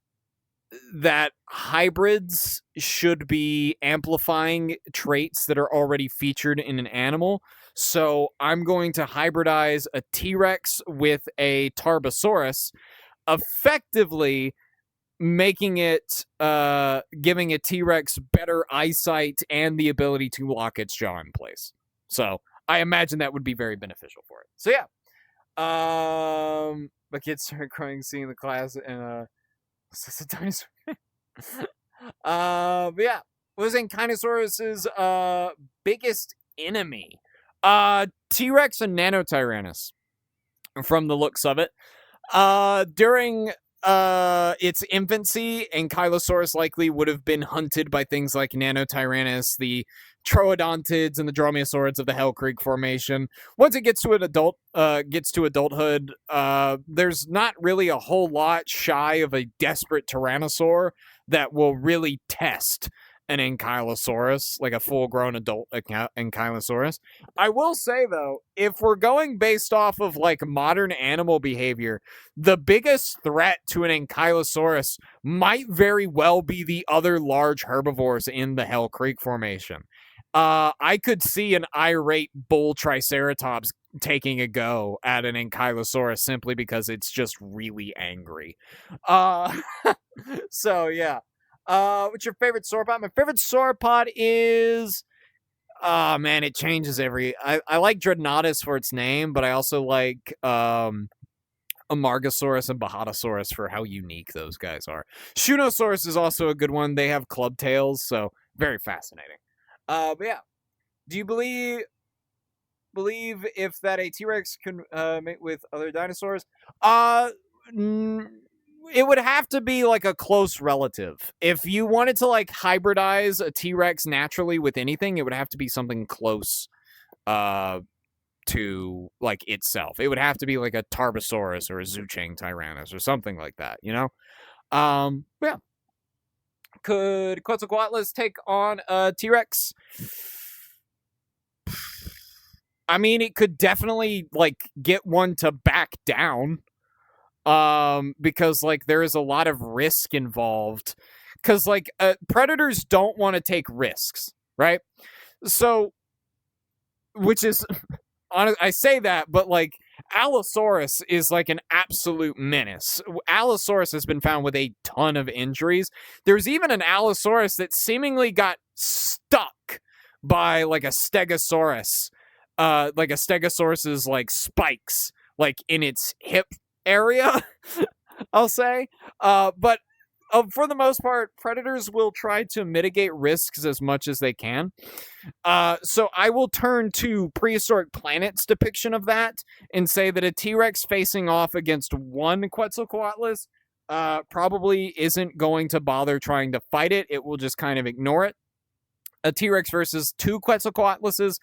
A: that hybrids should be amplifying traits that are already featured in an animal. So I'm going to hybridize a T-Rex with a Tarbosaurus, effectively making it, giving a T-Rex better eyesight and the ability to lock its jaw in place. So I imagine that would be very beneficial for it. So yeah. My kids started crying seeing the class, and was this a dinosaur? But yeah, what was Ankylosaurus's biggest enemy? T-Rex and Nanotyrannus, from the looks of it. During its infancy, Ankylosaurus likely would have been hunted by things like Nanotyrannus, the Troodontids, and the Dromaeosaurids of the Hell Creek Formation. Once it gets to adulthood, there's not really a whole lot shy of a desperate Tyrannosaur that will really test an Ankylosaurus, like a full-grown adult Ankylosaurus. I will say, though, if we're going based off of, like, modern animal behavior, the biggest threat to an Ankylosaurus might very well be the other large herbivores in the Hell Creek Formation. I could see an irate bull Triceratops taking a go at an Ankylosaurus simply because it's just really angry. Uh, so yeah. What's your favorite sauropod? My favorite sauropod is, oh man, it changes I like Dreadnoughtus for its name, but I also like Amargasaurus and Bahatosaurus for how unique those guys are. Shunosaurus is also a good one. They have club tails, so very fascinating. But yeah, do you believe if that a T-Rex can mate with other dinosaurs? It would have to be like a close relative. If you wanted to like hybridize a T-Rex naturally with anything, it would have to be something close to like itself. It would have to be like a Tarbosaurus or a Zhucheng Tyrannus or something like that, you know? Yeah. Could Quetzalcoatlus take on a T-Rex? I mean, it could definitely like get one to back down. Because like there is a lot of risk involved. Because like predators don't want to take risks, right? So, which is I say that, but like Allosaurus is like an absolute menace. Allosaurus has been found with a ton of injuries. There's even an Allosaurus that seemingly got stuck by like a Stegosaurus, like a Stegosaurus's like spikes, like in its hip area, I'll say. But for the most part, predators will try to mitigate risks as much as they can. So I will turn to Prehistoric Planet's depiction of that and say that a T-Rex facing off against one Quetzalcoatlus probably isn't going to bother trying to fight it. It will just kind of ignore it. A T-Rex versus two Quetzalcoatluses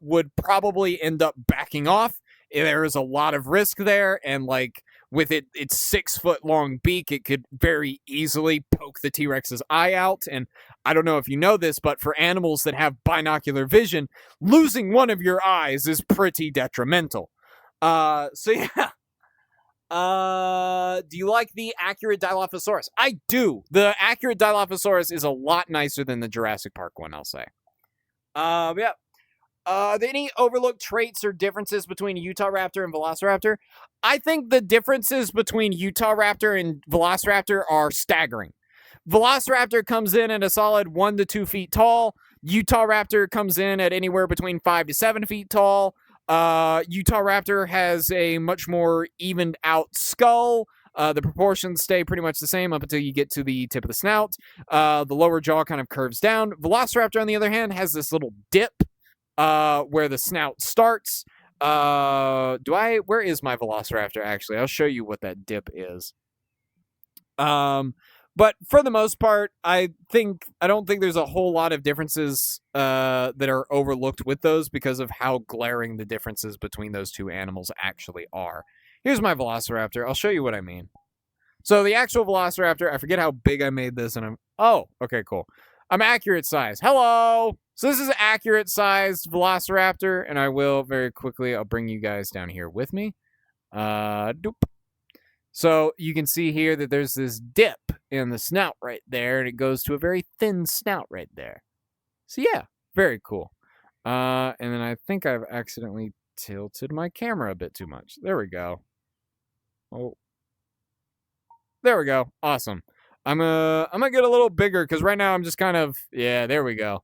A: would probably end up backing off. There is a lot of risk there, and like with its 6 foot long beak, it could very easily poke the T-Rex's eye out. And I don't know if you know this, but for animals that have binocular vision, losing one of your eyes is pretty detrimental. So yeah. Do you like the accurate Dilophosaurus? I do. The accurate Dilophosaurus is a lot nicer than the Jurassic Park one, I'll say. Yeah. Are there any overlooked traits or differences between Utahraptor and Velociraptor? I think the differences between Utahraptor and Velociraptor are staggering. Velociraptor comes in at a solid 1 to 2 feet tall. Utahraptor comes in at anywhere between 5 to 7 feet tall. Utahraptor has a much more evened out skull. The proportions stay pretty much the same up until you get to the tip of the snout. The lower jaw kind of curves down. Velociraptor, on the other hand, has this little dip where the snout starts. Where is my Velociraptor, actually? I'll show you what that dip is. But for the most part, I don't think there's a whole lot of differences that are overlooked with those because of how glaring the differences between those two animals actually are. Here's my Velociraptor. I'll show you what I mean. So the actual Velociraptor, I forget how big I made this, and okay, cool. I'm accurate size. Hello! So this is accurate sized Velociraptor, and I will very quickly, I'll bring you guys down here with me. Doop. So you can see here that there's this dip in the snout right there, and it goes to a very thin snout right there. So yeah, very cool. And then I think I've accidentally tilted my camera a bit too much. There we go. Oh. There we go. Awesome. I'm gonna get a little bigger because right now I'm just kind of, yeah, there we go.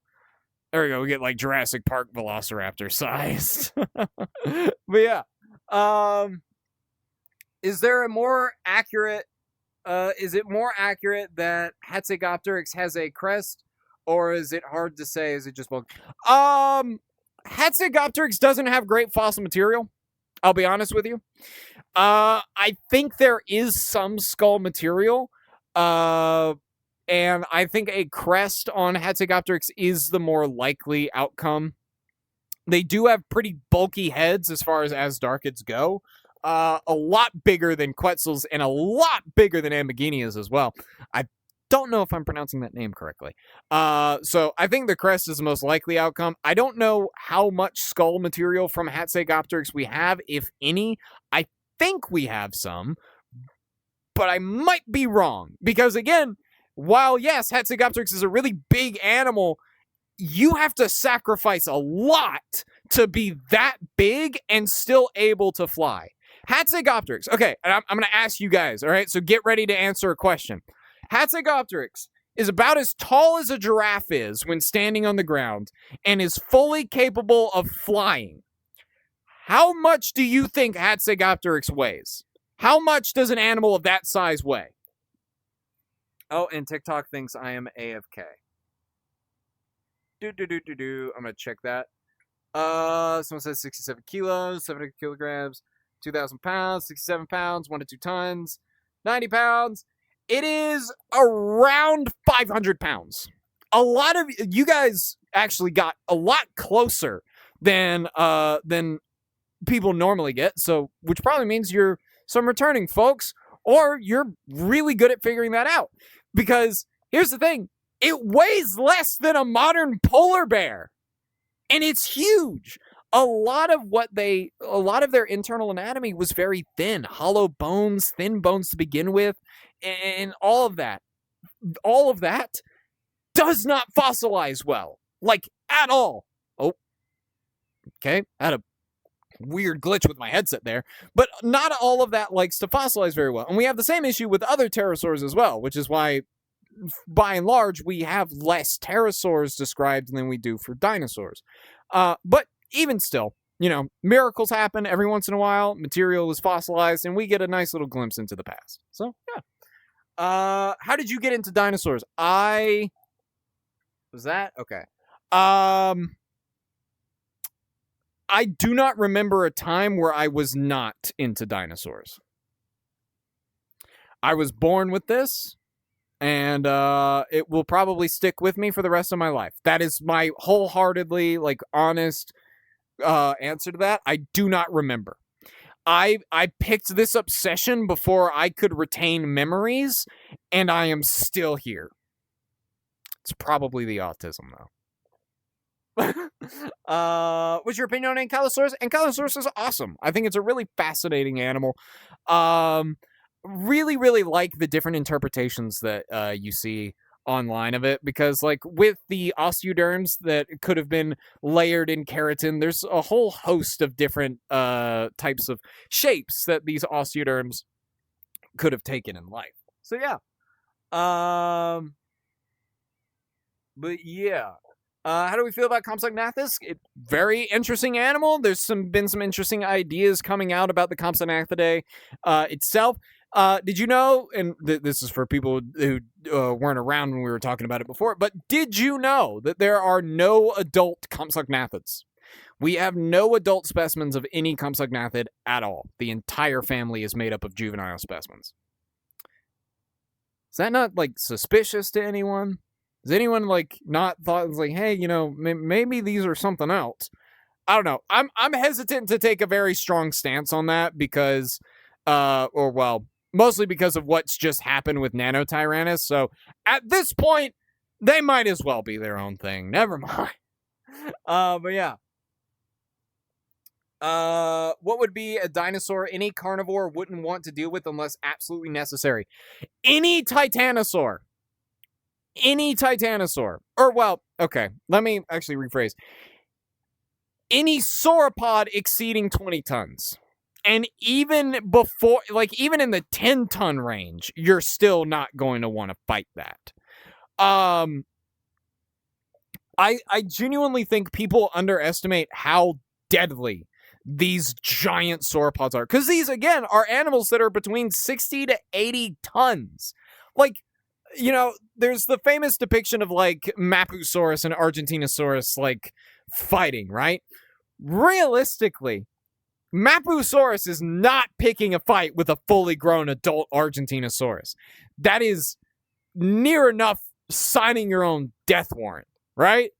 A: There we go. We get like Jurassic Park Velociraptor sized. But yeah. Is there a more accurate, is it more accurate that Hatzegopteryx has a crest, or is it hard to say? Is it just bulk? Hatzegopteryx doesn't have great fossil material. I'll be honest with you. I think there is some skull material, and I think a crest on Hatzegopteryx is the more likely outcome. They do have pretty bulky heads as far as Asdarchids go. A lot bigger than Quetzals and a lot bigger than Ambigenias as well. I don't know if I'm pronouncing that name correctly. So I think the crest is the most likely outcome. I don't know how much skull material from Hatzegopteryx we have, if any. I think we have some, but I might be wrong. Because again, while yes, Hatzegopteryx is a really big animal, you have to sacrifice a lot to be that big and still able to fly. Hatzegopteryx. Okay, and I'm going to ask you guys, all right? So get ready to answer a question. Hatzegopteryx is about as tall as a giraffe is when standing on the ground and is fully capable of flying. How much do you think Hatzegopteryx weighs? How much does an animal of that size weigh? Oh, and TikTok thinks I am AFK. I'm going to check that. Someone says 67 kilos, 700 kilograms, 2,000 pounds, 67 pounds, 1 to 2 tons, 90 pounds. It is around 500 pounds. A lot of you guys actually got a lot closer than people normally get. So, which probably means you're some returning folks, or you're really good at figuring that out. Because here's the thing. It weighs less than a modern polar bear. And it's huge. A lot of their internal anatomy was very thin. Hollow bones, thin bones to begin with, and all of that. All of that does not fossilize well. Like, at all. Oh. Okay. I had a weird glitch with my headset there. But not all of that likes to fossilize very well. And we have the same issue with other pterosaurs as well, which is why, by and large, we have less pterosaurs described than we do for dinosaurs. But even still, miracles happen every once in a while. Material is fossilized, and we get a nice little glimpse into the past. So, yeah. How did you get into dinosaurs? Was that? Okay. I do not remember a time where I was not into dinosaurs. I was born with this, and it will probably stick with me for the rest of my life. That is my wholeheartedly, honest answer to that. I do not remember. I picked this obsession before I could retain memories, and I am still here. It's probably the autism, though. What's your opinion on Ankylosaurus? Ankylosaurus is awesome. I think it's a really fascinating animal. Really, really like the different interpretations that you see online of it, because with the osteoderms that could have been layered in keratin, there's a whole host of different types of shapes that these osteoderms could have taken in life. So yeah. But yeah. How do we feel about Compsognathus? Very interesting animal. There's been some interesting ideas coming out about the Compsognathidea itself. Did you know, and this is for people who weren't around when we were talking about it before, but did you know that there are no adult Compsognathids? We have no adult specimens of any Compsognathid at all. The entire family is made up of juvenile specimens. Is that not, suspicious to anyone? Has anyone, not thought, hey, maybe these are something else? I don't know. I'm hesitant to take a very strong stance on that because, mostly because of what's just happened with Nanotyrannus. So at this point, they might as well be their own thing. Never mind. But yeah. What would be a dinosaur any carnivore wouldn't want to deal with unless absolutely necessary? Any Titanosaur. Any Titanosaur. Okay, let me actually rephrase. Any sauropod exceeding 20 tons. And even before, even in the 10-ton range, you're still not going to want to fight that. I genuinely think people underestimate how deadly these giant sauropods are. Because these, again, are animals that are between 60 to 80 tons. There's the famous depiction of, Mapusaurus and Argentinosaurus, fighting, right? Realistically, Mapusaurus is not picking a fight with a fully grown adult Argentinosaurus. That is near enough signing your own death warrant, right?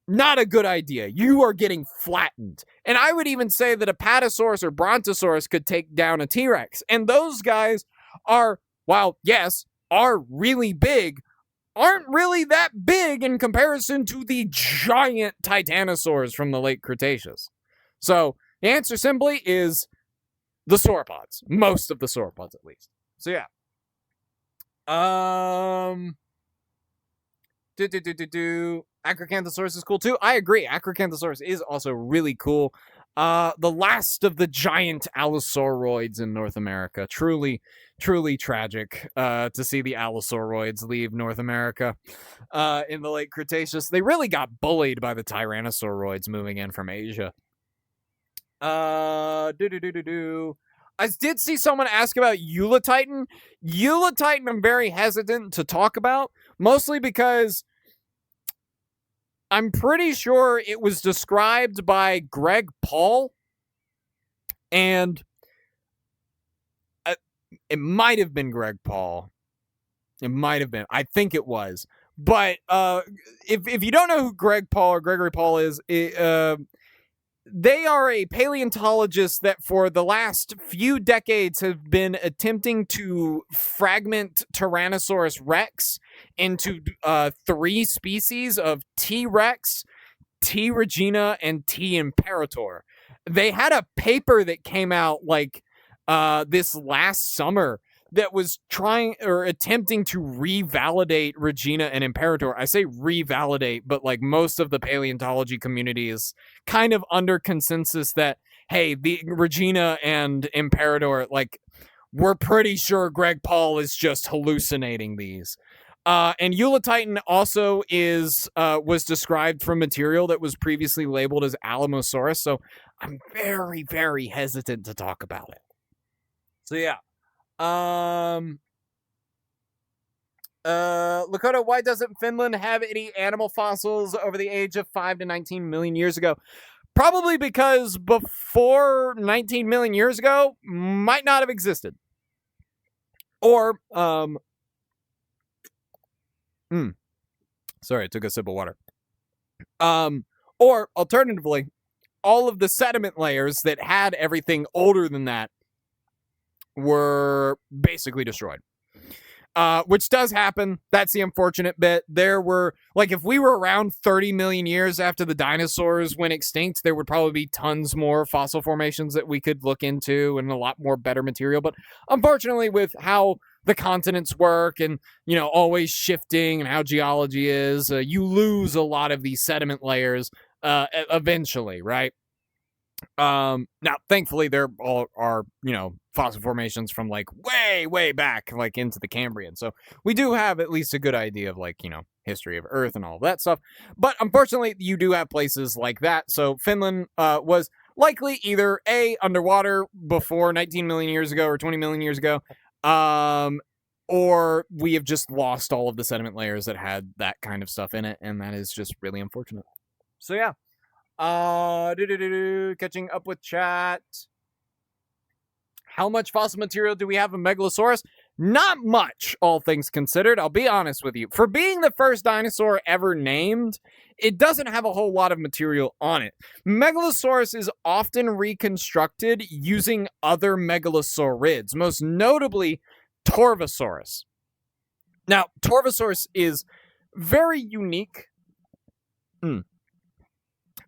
A: Not a good idea. You are getting flattened. And I would even say that a Patasaurus or Brontosaurus could take down a T-Rex. And those guys are, while, yes, are really big, aren't really that big in comparison to the giant Titanosaurs from the late Cretaceous. So, the answer simply is the sauropods. Most of the sauropods, at least. So, yeah. Acrocanthosaurus is cool too. I agree. Acrocanthosaurus is also really cool. The last of the giant allosauroids in North America. Truly, truly tragic to see the allosauroids leave North America in the late Cretaceous. They really got bullied by the tyrannosauroids moving in from Asia. I did see someone ask about Eulatitan. Eulatitan I'm very hesitant to talk about, mostly because I'm pretty sure it was described by Greg Paul, and it might have been Greg Paul. It might have been. I think it was. But if you don't know who Greg Paul or Gregory Paul is, they are a paleontologist that for the last few decades have been attempting to fragment Tyrannosaurus rex into 3 species of T. rex, T. regina, and T. imperator. They had a paper that came out like this last summer that was trying or attempting to revalidate Regina and Imperator. I say revalidate, but like most of the paleontology community is kind of under consensus that, hey, the Regina and Imperator, like, we're pretty sure Greg Paul is just hallucinating these. And Eulatitan also was described from material that was previously labeled as Alamosaurus, so I'm very, very hesitant to talk about it. So yeah. Lakota, why doesn't Finland have any animal fossils over the age of 5 to 19 million years ago? Probably because before 19 million years ago might not have existed. Or, sorry, I took a sip of water. Or alternatively, all of the sediment layers that had everything older than that were basically destroyed. Which does happen. That's the unfortunate bit. There were, like, if we were around 30 million years after the dinosaurs went extinct, there would probably be tons more fossil formations that we could look into and a lot more better material. But unfortunately, with how the continents work and, you know, always shifting and how geology is, you lose a lot of these sediment layers eventually, right? Now, thankfully, there all are, you know, fossil formations from like way back, like into the Cambrian. So we do have at least a good idea of, like, you know, history of Earth and all that stuff. But unfortunately, you do have places like that. So Finland was likely either A, underwater before 19 million years ago or 20 million years ago, or we have just lost all of the sediment layers that had that kind of stuff in it, and that is just really unfortunate. So yeah. Catching up with chat. How much fossil material do we have of Megalosaurus? Not much, all things considered. I'll be honest with you. For being the first dinosaur ever named, it doesn't have a whole lot of material on it. Megalosaurus is often reconstructed using other megalosaurids, most notably Torvosaurus. Now, Torvosaurus is very unique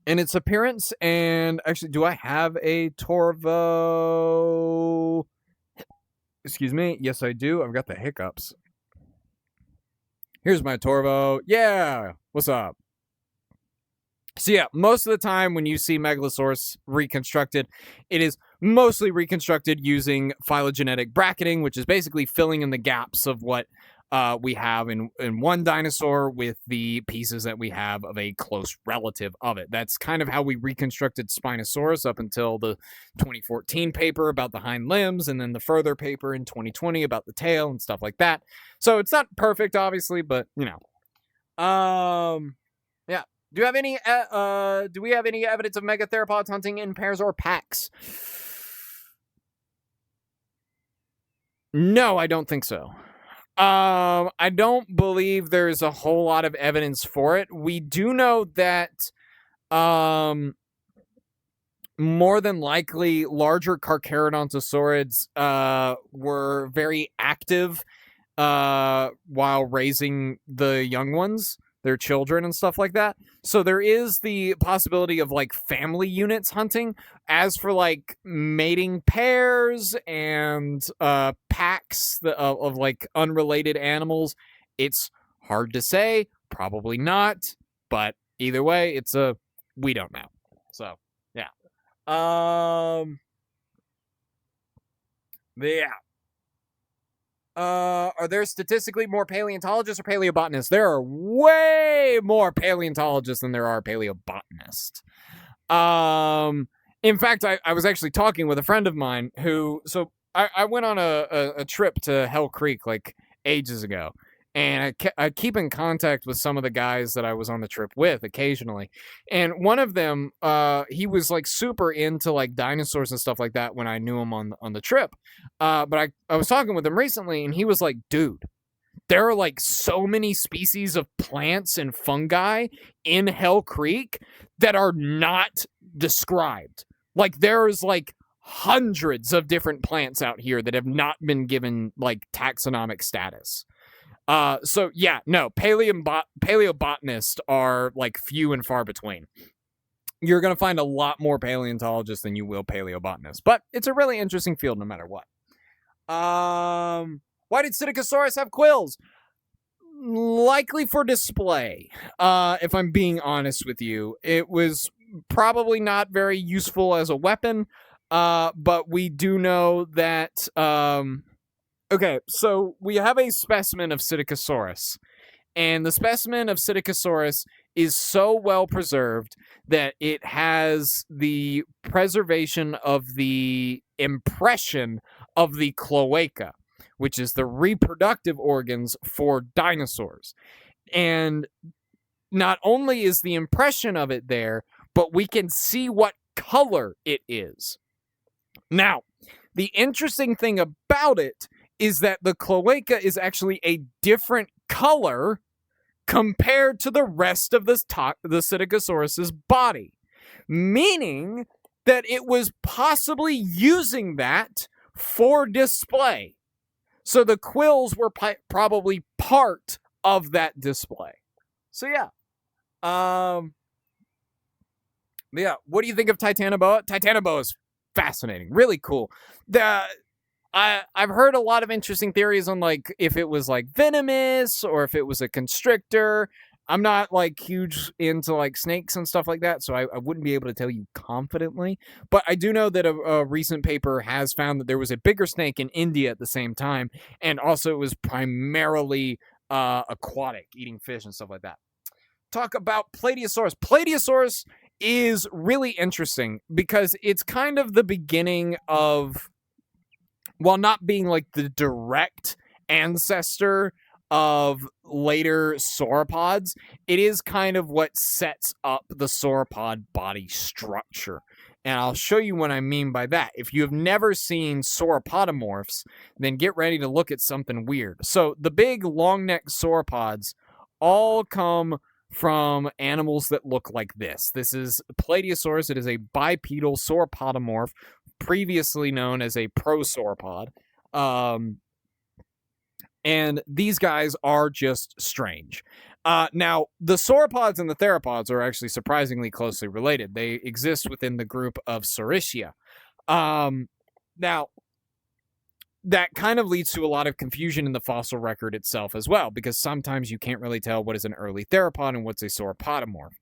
A: in its appearance, and actually, do I have a Torvo? Excuse me. Yes, I do. I've got the hiccups. Here's my Torvo. Yeah, what's up? So yeah, most of the time when you see Megalosaurus reconstructed, it is mostly reconstructed using phylogenetic bracketing, which is basically filling in the gaps of what we have in one dinosaur with the pieces that we have of a close relative of it. That's kind of how we reconstructed Spinosaurus up until the 2014 paper about the hind limbs, and then the further paper in 2020 about the tail and stuff like that. So it's not perfect, obviously, but, you know. Yeah. Do we have any evidence of megatheropods hunting in pairs or packs? No, I don't think so. I don't believe there's a whole lot of evidence for it. We do know that, more than likely, larger Carcharodontosaurids, were very active, while raising the young ones, their children and stuff like that. So there is the possibility of, like, family units hunting. As for, like, mating pairs and packs of like unrelated animals, it's hard to say. Probably not. But either way, we don't know. So, yeah. Yeah. Are there statistically more paleontologists or paleobotanists? There are way more paleontologists than there are paleobotanists. In fact, I was actually talking with a friend of mine who, so I went on a trip to Hell Creek like ages ago, and I keep in contact with some of the guys that I was on the trip with occasionally. And one of them, he was like super into like dinosaurs and stuff like that when I knew him on the trip. But I was talking with him recently, and he was like, dude, there are like so many species of plants and fungi in Hell Creek that are not described. Like there's like hundreds of different plants out here that have not been given like taxonomic status. So yeah, no, paleobotanists are like few and far between. You're going to find a lot more paleontologists than you will paleobotanists, but it's a really interesting field no matter what. Why did Psittacosaurus have quills? Likely for display. If I'm being honest with you, it was probably not very useful as a weapon. But we do know that, okay, so we have a specimen of Psittacosaurus, and the specimen of Psittacosaurus is so well preserved that it has the preservation of the impression of the cloaca, which is the reproductive organs for dinosaurs. And not only is the impression of it there, but we can see what color it is. Now, the interesting thing about it is that the cloaca is actually a different color compared to the rest of the Psittacosaurus's body, meaning that it was possibly using that for display. So the quills were probably part of that display. So yeah. Yeah, what do you think of Titanoboa? Titanoboa is fascinating, really cool. I've heard a lot of interesting theories on like if it was like venomous or if it was a constrictor. I'm not like huge into like snakes and stuff like that, so I wouldn't be able to tell you confidently. But I do know that a recent paper has found that there was a bigger snake in India at the same time, and also it was primarily aquatic, eating fish and stuff like that. Talk about Plateosaurus. Plateosaurus is really interesting because it's kind of the beginning of, while not being like the direct ancestor of later sauropods, it is kind of what sets up the sauropod body structure. And I'll show you what I mean by that. If you have never seen sauropodomorphs, then get ready to look at something weird. So the big long-necked sauropods all come from animals that look like this. This is Plateosaurus. It is a bipedal sauropodomorph, previously known as a prosauropod. And these guys are just strange. Now, the sauropods and the theropods are actually surprisingly closely related. They exist within the group of Saurischia. Now, that kind of leads to a lot of confusion in the fossil record itself as well, because sometimes you can't really tell what is an early theropod and what's a sauropodomorph.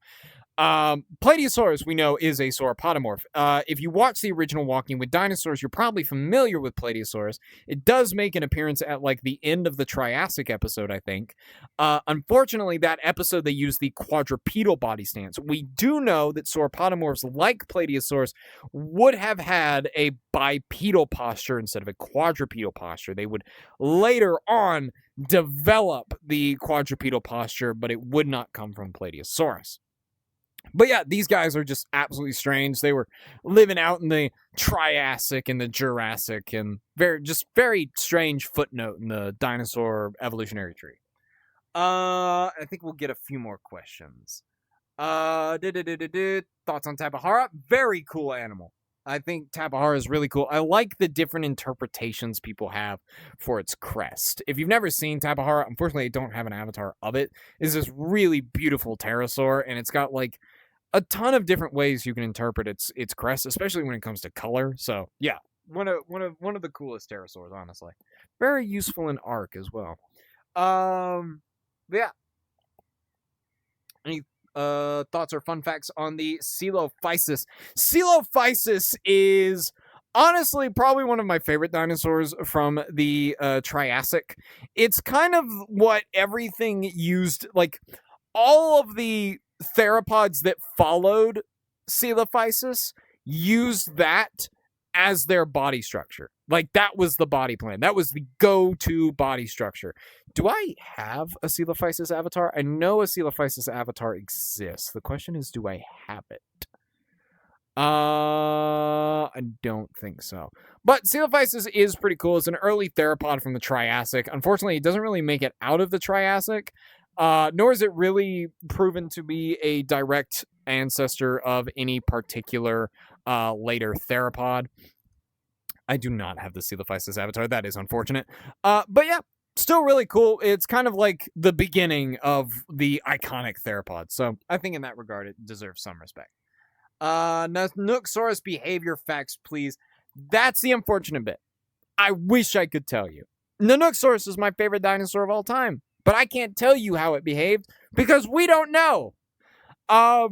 A: Plateosaurus, we know, is a sauropodomorph. If you watch the original Walking with Dinosaurs, you're probably familiar with Plateosaurus. It does make an appearance at like the end of the Triassic episode, I think. Unfortunately, that episode they used the quadrupedal body stance. We do know that sauropodomorphs like Plateosaurus would have had a bipedal posture instead of a quadrupedal posture. They would later on develop the quadrupedal posture, but it would not come from Plateosaurus. But yeah, these guys are just absolutely strange. They were living out in the Triassic and the Jurassic, and very strange footnote in the dinosaur evolutionary tree. I think we'll get a few more questions. Thoughts on Tapahara? Very cool animal. I think Tapahara is really cool. I like the different interpretations people have for its crest. If you've never seen Tapahara, unfortunately I don't have an avatar of it. It's this really beautiful pterosaur, and it's got like a ton of different ways you can interpret its crest, especially when it comes to color. So yeah, one of the coolest pterosaurs, honestly. Very useful in ARC as well. Yeah. thoughts or fun facts on the Coelophysis. Coelophysis is honestly probably one of my favorite dinosaurs from the Triassic. It's kind of what everything used, like all of the theropods that followed Coelophysis used that as their body structure. Like that was the body plan. That was the go-to body structure. Do I have a Coelophysis avatar? I know a Coelophysis avatar exists. The question is, do I have it? I don't think so. But Coelophysis is pretty cool. It's an early theropod from the Triassic. Unfortunately, it doesn't really make it out of the Triassic, nor is it really proven to be a direct ancestor of any particular later theropod. I do not have the Coelophysis avatar. That is unfortunate. But yeah, still really cool. It's kind of like the beginning of the iconic theropod. So I think in that regard, it deserves some respect. Nanooksaurus behavior facts, please. That's the unfortunate bit. I wish I could tell you. Nanooksaurus is my favorite dinosaur of all time, but I can't tell you how it behaved because we don't know. The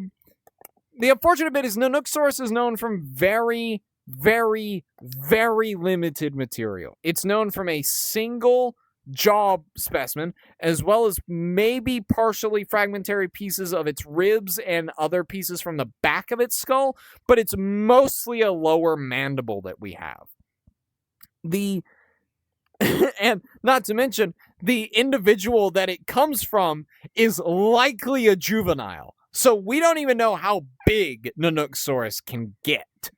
A: unfortunate bit is Nanooksaurus is known from very, very, very limited material. It's known from a single jaw specimen, as well as maybe partially fragmentary pieces of its ribs and other pieces from the back of its skull, but it's mostly a lower mandible that we have. And not to mention, the individual that it comes from is likely a juvenile. So we don't even know how big Nanooksaurus can get.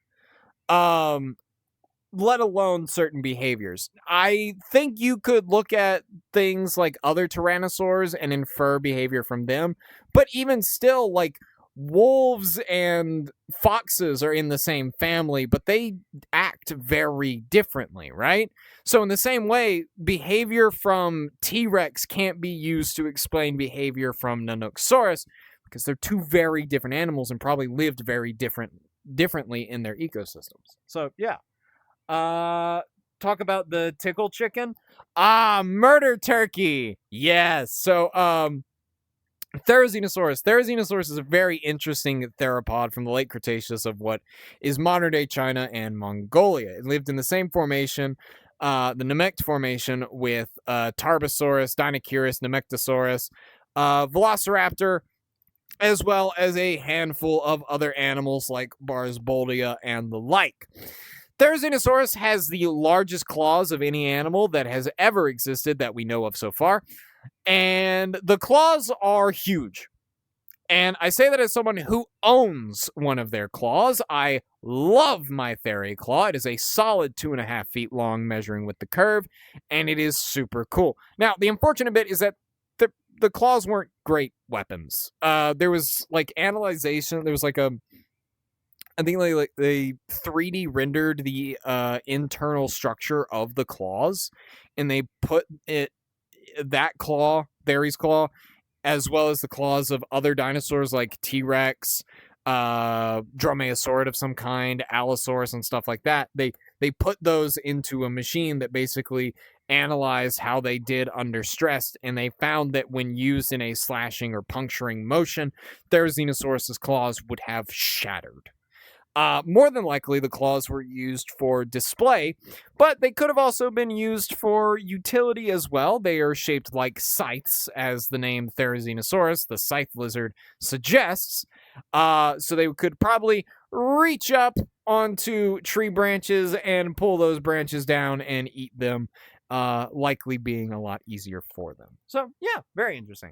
A: Let alone certain behaviors. I think you could look at things like other tyrannosaurs and infer behavior from them, but even still, like, wolves and foxes are in the same family, but they act very differently, right? So in the same way, behavior from T-Rex can't be used to explain behavior from Nanooksaurus, because they're two very different animals and probably lived very differently in their ecosystems. So yeah. Talk about the tickle chicken. Murder turkey. Yes. So Therizinosaurus. Therizinosaurus is a very interesting theropod from the late Cretaceous of what is modern day China and Mongolia. It lived in the same formation, the Namek formation, with Tarbosaurus, Dinosaurus, Nemectosaurus, Velociraptor, as well as a handful of other animals like Barsboldia and the like. Therizinosaurus has the largest claws of any animal that has ever existed that we know of so far, and the claws are huge. And I say that as someone who owns one of their claws. I love my Theraclaw. It is a solid 2.5 feet long, measuring with the curve, and it is super cool. Now, the unfortunate bit is that the claws weren't great weapons. There was like analyzation. There was like I think they 3D rendered the internal structure of the claws, and they put that claw, Thery's claw, as well as the claws of other dinosaurs like T-Rex, Dromaeosaurid of some kind, Allosaurus, and stuff like that. They put those into a machine that basically analyzed how they did under stress, and they found that when used in a slashing or puncturing motion, Therizinosaurus's claws would have shattered. More than likely, the claws were used for display, but they could have also been used for utility as well. They are shaped like scythes, as the name Therizinosaurus, the scythe lizard, suggests. So they could probably reach up onto tree branches and pull those branches down and eat them, likely being a lot easier for them. So, yeah, very interesting.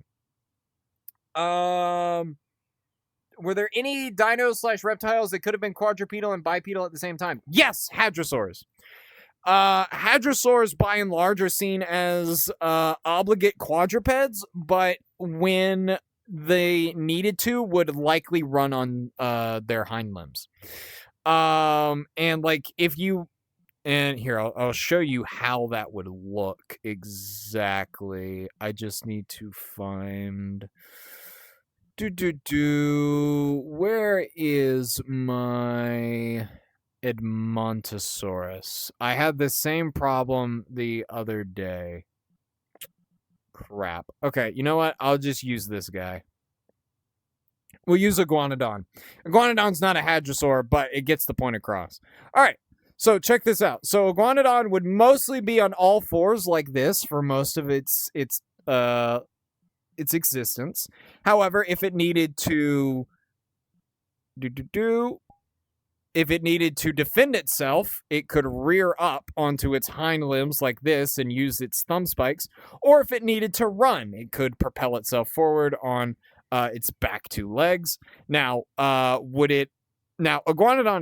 A: Were there any dinos/reptiles that could have been quadrupedal and bipedal at the same time? Yes, hadrosaurs. Hadrosaurs, by and large, are seen as obligate quadrupeds, but when they needed to, would likely run on their hind limbs. And like if you, and here I'll show you how that would look exactly. I just need to find. Where is my Edmontosaurus? I had the same problem the other day. Crap. Okay, you know what? I'll just use this guy. We'll use Iguanodon. Iguanodon's not a hadrosaur, but it gets the point across. All right, so check this out. So Iguanodon would mostly be on all fours like this for most of its existence. However, if it needed to if it needed to defend itself, it could rear up onto its hind limbs like this and use its thumb spikes. Or if it needed to run, it could propel itself forward on its back two legs. Now, Iguanodon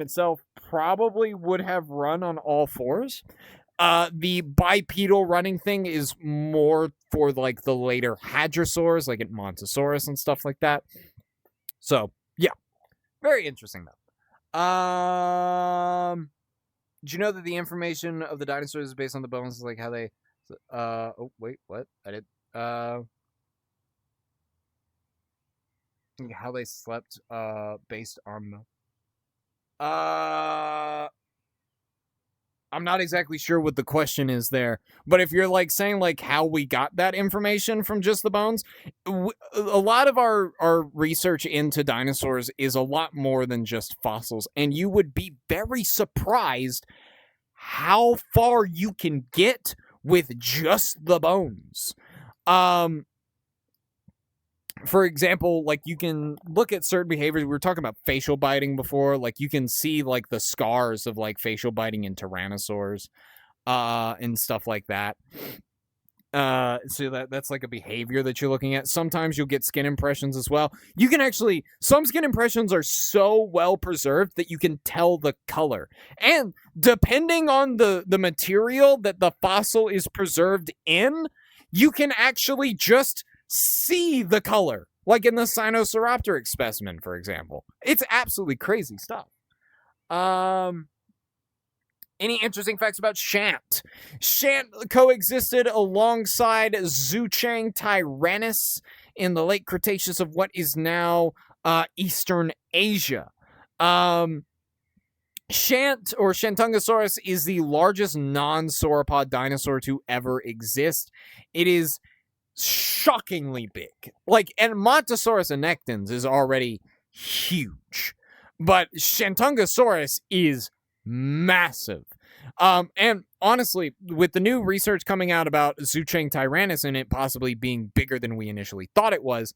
A: itself probably would have run on all fours. The bipedal running thing is more for like the later hadrosaurs, like at Montosaurus and stuff like that. So, yeah. Very interesting, though. Did you know that the information of the dinosaurs is based on the bones, like how they oh wait, what? I did how they slept based on I'm not exactly sure what the question is there, but if you're like saying like how we got that information from just the bones, a lot of our research into dinosaurs is a lot more than just fossils, and you would be very surprised how far you can get with just the bones. For example, like you can look at certain behaviors. We were talking about facial biting before. Like you can see like the scars of like facial biting in tyrannosaurs, and stuff like that. So that's like a behavior that you're looking at. Sometimes you'll get skin impressions as well. You can actually, some skin impressions are so well preserved that you can tell the color. And depending on the material that the fossil is preserved in, you can actually just see the color, like in the Sinosauropteryx specimen, for example. It's absolutely crazy stuff. Any interesting facts about Shant? Shant coexisted alongside Zhuchang tyrannus in the late Cretaceous of what is now Eastern Asia. Shant, or Shantungosaurus, is the largest non-sauropod dinosaur to ever exist. It is shockingly big. Like, and Montosaurus annectens is already huge, but Shantungosaurus is massive. And honestly, with the new research coming out about Zhuchang tyrannus and it possibly being bigger than we initially thought it was,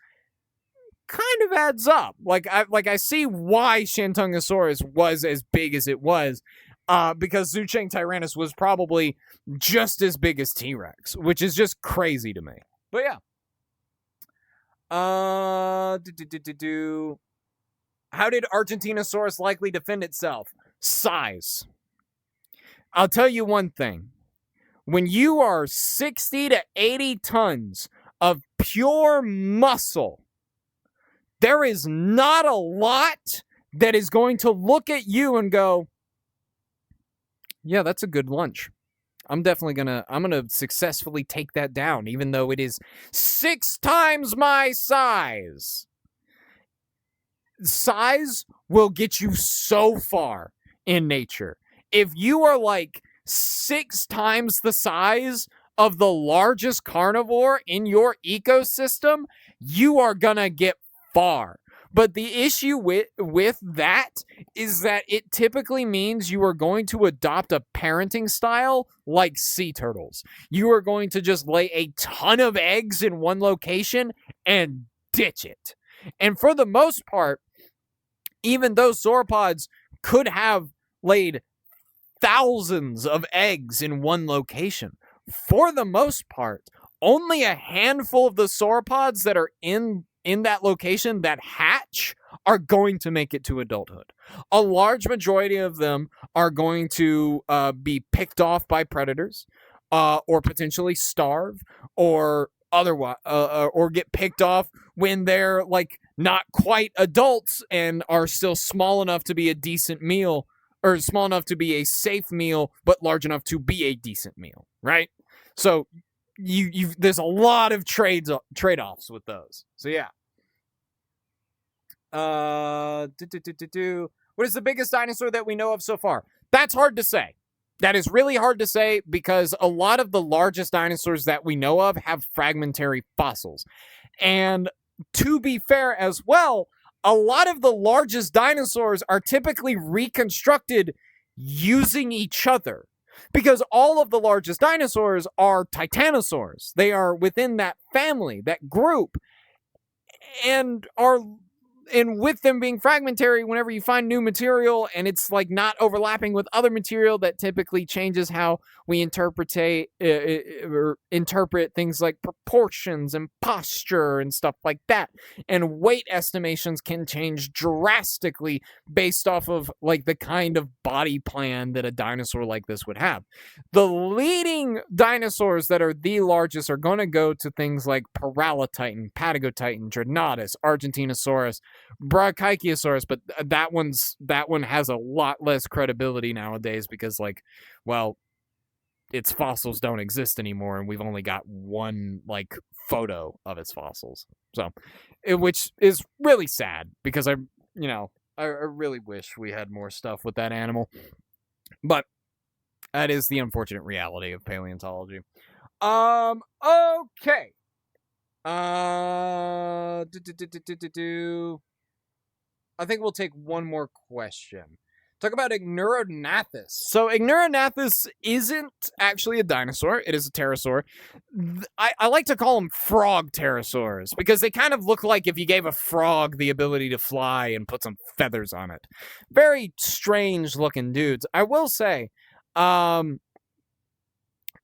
A: kind of adds up. Like I see why Shantungosaurus was as big as it was, because Zhuchang tyrannus was probably just as big as T-Rex, which is just crazy to me. But yeah. How did Argentinosaurus likely defend itself? Size. I'll tell you one thing. When you are 60 to 80 tons of pure muscle, there is not a lot that is going to look at you and go, yeah, that's a good lunch. I'm gonna successfully take that down, even though it is 6 times my size. Size will get you so far in nature. If you are like 6 times the size of the largest carnivore in your ecosystem, you are gonna get far. But the issue with that is that it typically means you are going to adopt a parenting style like sea turtles. You are going to just lay a ton of eggs in one location and ditch it. And for the most part, even those sauropods could have laid thousands of eggs in one location. For the most part, only a handful of the sauropods that are in that location that hatch are going to make it to adulthood. A large majority of them are going to be picked off by predators, or potentially starve, or otherwise, or get picked off when they're like not quite adults and are still small enough to be a decent meal, or small enough to be a safe meal, but large enough to be a decent meal, right? So there's a lot of trade-offs with those. So yeah. What is the biggest dinosaur that we know of so far? That's hard to say. That is really hard to say because a lot of the largest dinosaurs that we know of have fragmentary fossils. And to be fair as well, a lot of the largest dinosaurs are typically reconstructed using each other. Because all of the largest dinosaurs are titanosaurs. They are within that family, that group, and with them being fragmentary, whenever you find new material and it's like not overlapping with other material, that typically changes how we interpret things like proportions and posture and stuff like that. And weight estimations can change drastically based off of like the kind of body plan that a dinosaur like this would have. The leading dinosaurs that are the largest are going to go to things like Paralotitan, Patagotitan, Dreadnoughtus, Argentinosaurus, Brachiosaurus, but that one has a lot less credibility nowadays because, like, well, its fossils don't exist anymore, and we've only got one like photo of its fossils. So, which is really sad because I really wish we had more stuff with that animal, but that is the unfortunate reality of paleontology. Okay. I think we'll take one more question. Talk about Ignurognathus. So Ignurognathus isn't actually a dinosaur. It is a pterosaur. I like to call them frog pterosaurs because they kind of look like if you gave a frog the ability to fly and put some feathers on it. Very strange looking dudes. I will say,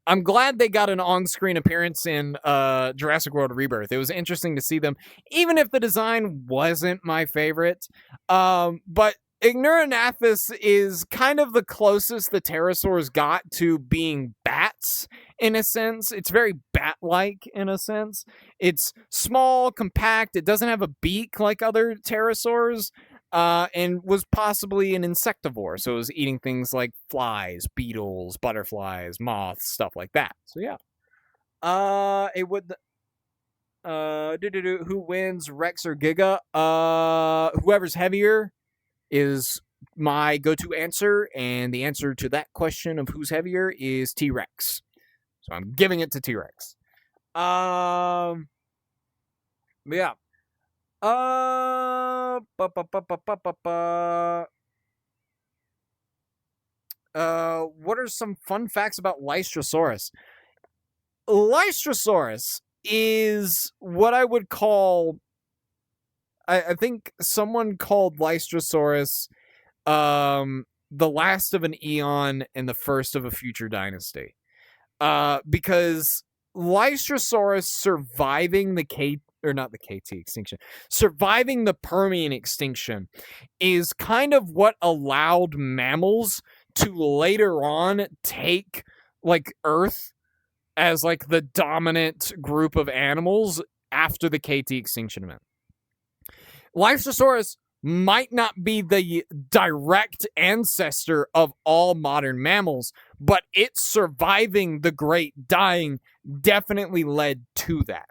A: I'm glad they got an on-screen appearance in Jurassic World Rebirth. It was interesting to see them, even if the design wasn't my favorite. But Ignurognathus is kind of the closest the pterosaurs got to being bats, in a sense. It's very bat-like, in a sense. It's small, compact. It doesn't have a beak like other pterosaurs. And was possibly an insectivore, so it was eating things like flies, beetles, butterflies, moths, stuff like that. So yeah. It would. Who wins, Rex or Giga? Whoever's heavier is my go-to answer, and the answer to that question of who's heavier is T-Rex. So I'm giving it to T-Rex. Yeah. What are some fun facts about Lystrosaurus? Lystrosaurus is what I would call, I think someone called Lystrosaurus the last of an eon and the first of a future dynasty. Because Lystrosaurus surviving surviving the Permian extinction is kind of what allowed mammals to later on take like Earth as like the dominant group of animals after the KT extinction event. Lystrosaurus might not be the direct ancestor of all modern mammals, but it surviving the Great Dying definitely led to that.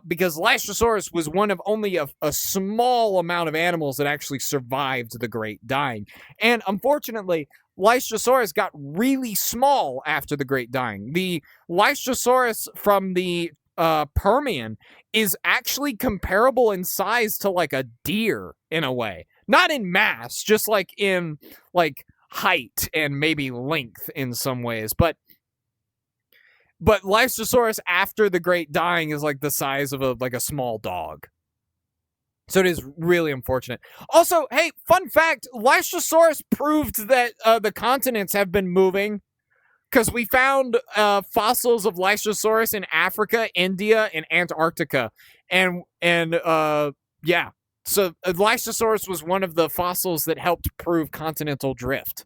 A: Because Lystrosaurus was one of only a small amount of animals that actually survived the Great Dying. And unfortunately, Lystrosaurus got really small after the Great Dying. The Lystrosaurus from the Permian is actually comparable in size to like a deer in a way. Not in mass, just like in like height and maybe length in some ways. But Lystrosaurus after the Great Dying is like the size of a small dog. So it is really unfortunate. Also, hey, fun fact, Lystrosaurus proved that the continents have been moving because we found fossils of Lystrosaurus in Africa, India, and Antarctica. And yeah, so Lystrosaurus was one of the fossils that helped prove continental drift.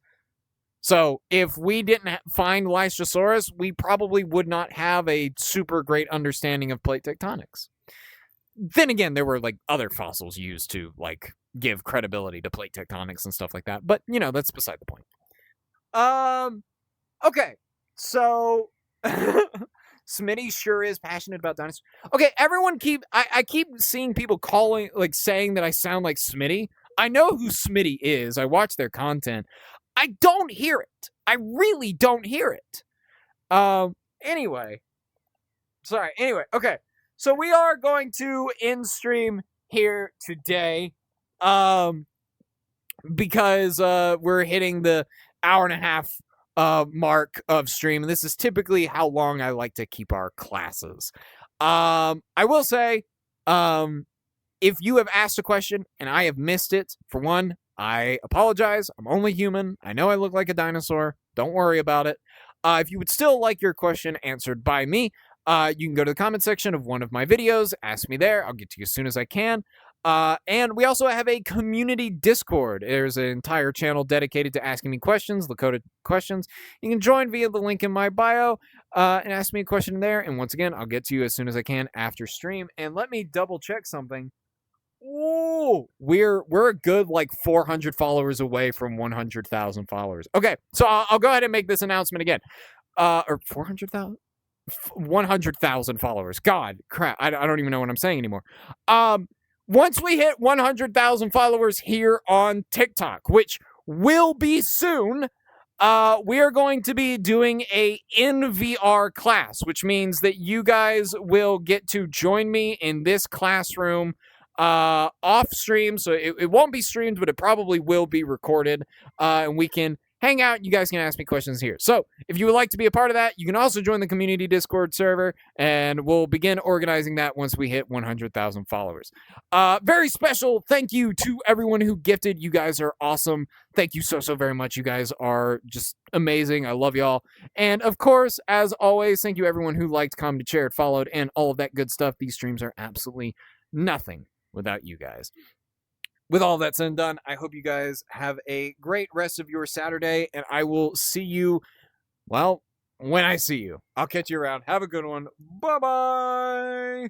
A: So if we didn't find Lystrosaurus, we probably would not have a super great understanding of plate tectonics. Then again, there were like other fossils used to like give credibility to plate tectonics and stuff like that. But you know, that's beside the point. Okay, so Smitty sure is passionate about dinosaurs. Okay, everyone I keep seeing people saying that I sound like Smitty. I know who Smitty is. I watch their content. I don't hear it. I really don't hear it. Anyway. Okay. So we are going to end stream here today. Because we're hitting the hour and a half mark of stream, and this is typically how long I like to keep our classes. I will say, if you have asked a question and I have missed it, for one, I apologize. I'm only human. I know I look like a dinosaur. Don't worry about it. If you would still like your question answered by me, you can go to the comment section of one of my videos, ask me there. I'll get to you as soon as I can. And we also have a community Discord. There's an entire channel dedicated to asking me questions, Lakota questions. You can join via the link in my bio and ask me a question there. And once again, I'll get to you as soon as I can after stream. And let me double check something. Ooh, we're a good like 400 followers away from 100,000 followers. Okay, so I'll go ahead and make this announcement again. Or 400,000? 100,000 followers. God, crap. I don't even know what I'm saying anymore. Once we hit 100,000 followers here on TikTok, which will be soon, we are going to be doing a in VR class, which means that you guys will get to join me in this classroom off stream. So it won't be streamed, but it probably will be recorded, and we can hang out. You guys can ask me questions here. So if you would like to be a part of that, you can also join the community Discord server, and we'll begin organizing that once we hit 100,000 followers. Very special thank you to everyone who gifted. You guys are awesome. Thank you so very much. You guys are just amazing. I love y'all. And of course, as always, thank you everyone who liked, commented, shared, followed, and all of that good stuff. These streams are absolutely nothing without you guys. With all that said and done, I hope you guys have a great rest of your Saturday, and I will see you, well, when I see you. I'll catch you around. Have a good one. Bye-bye.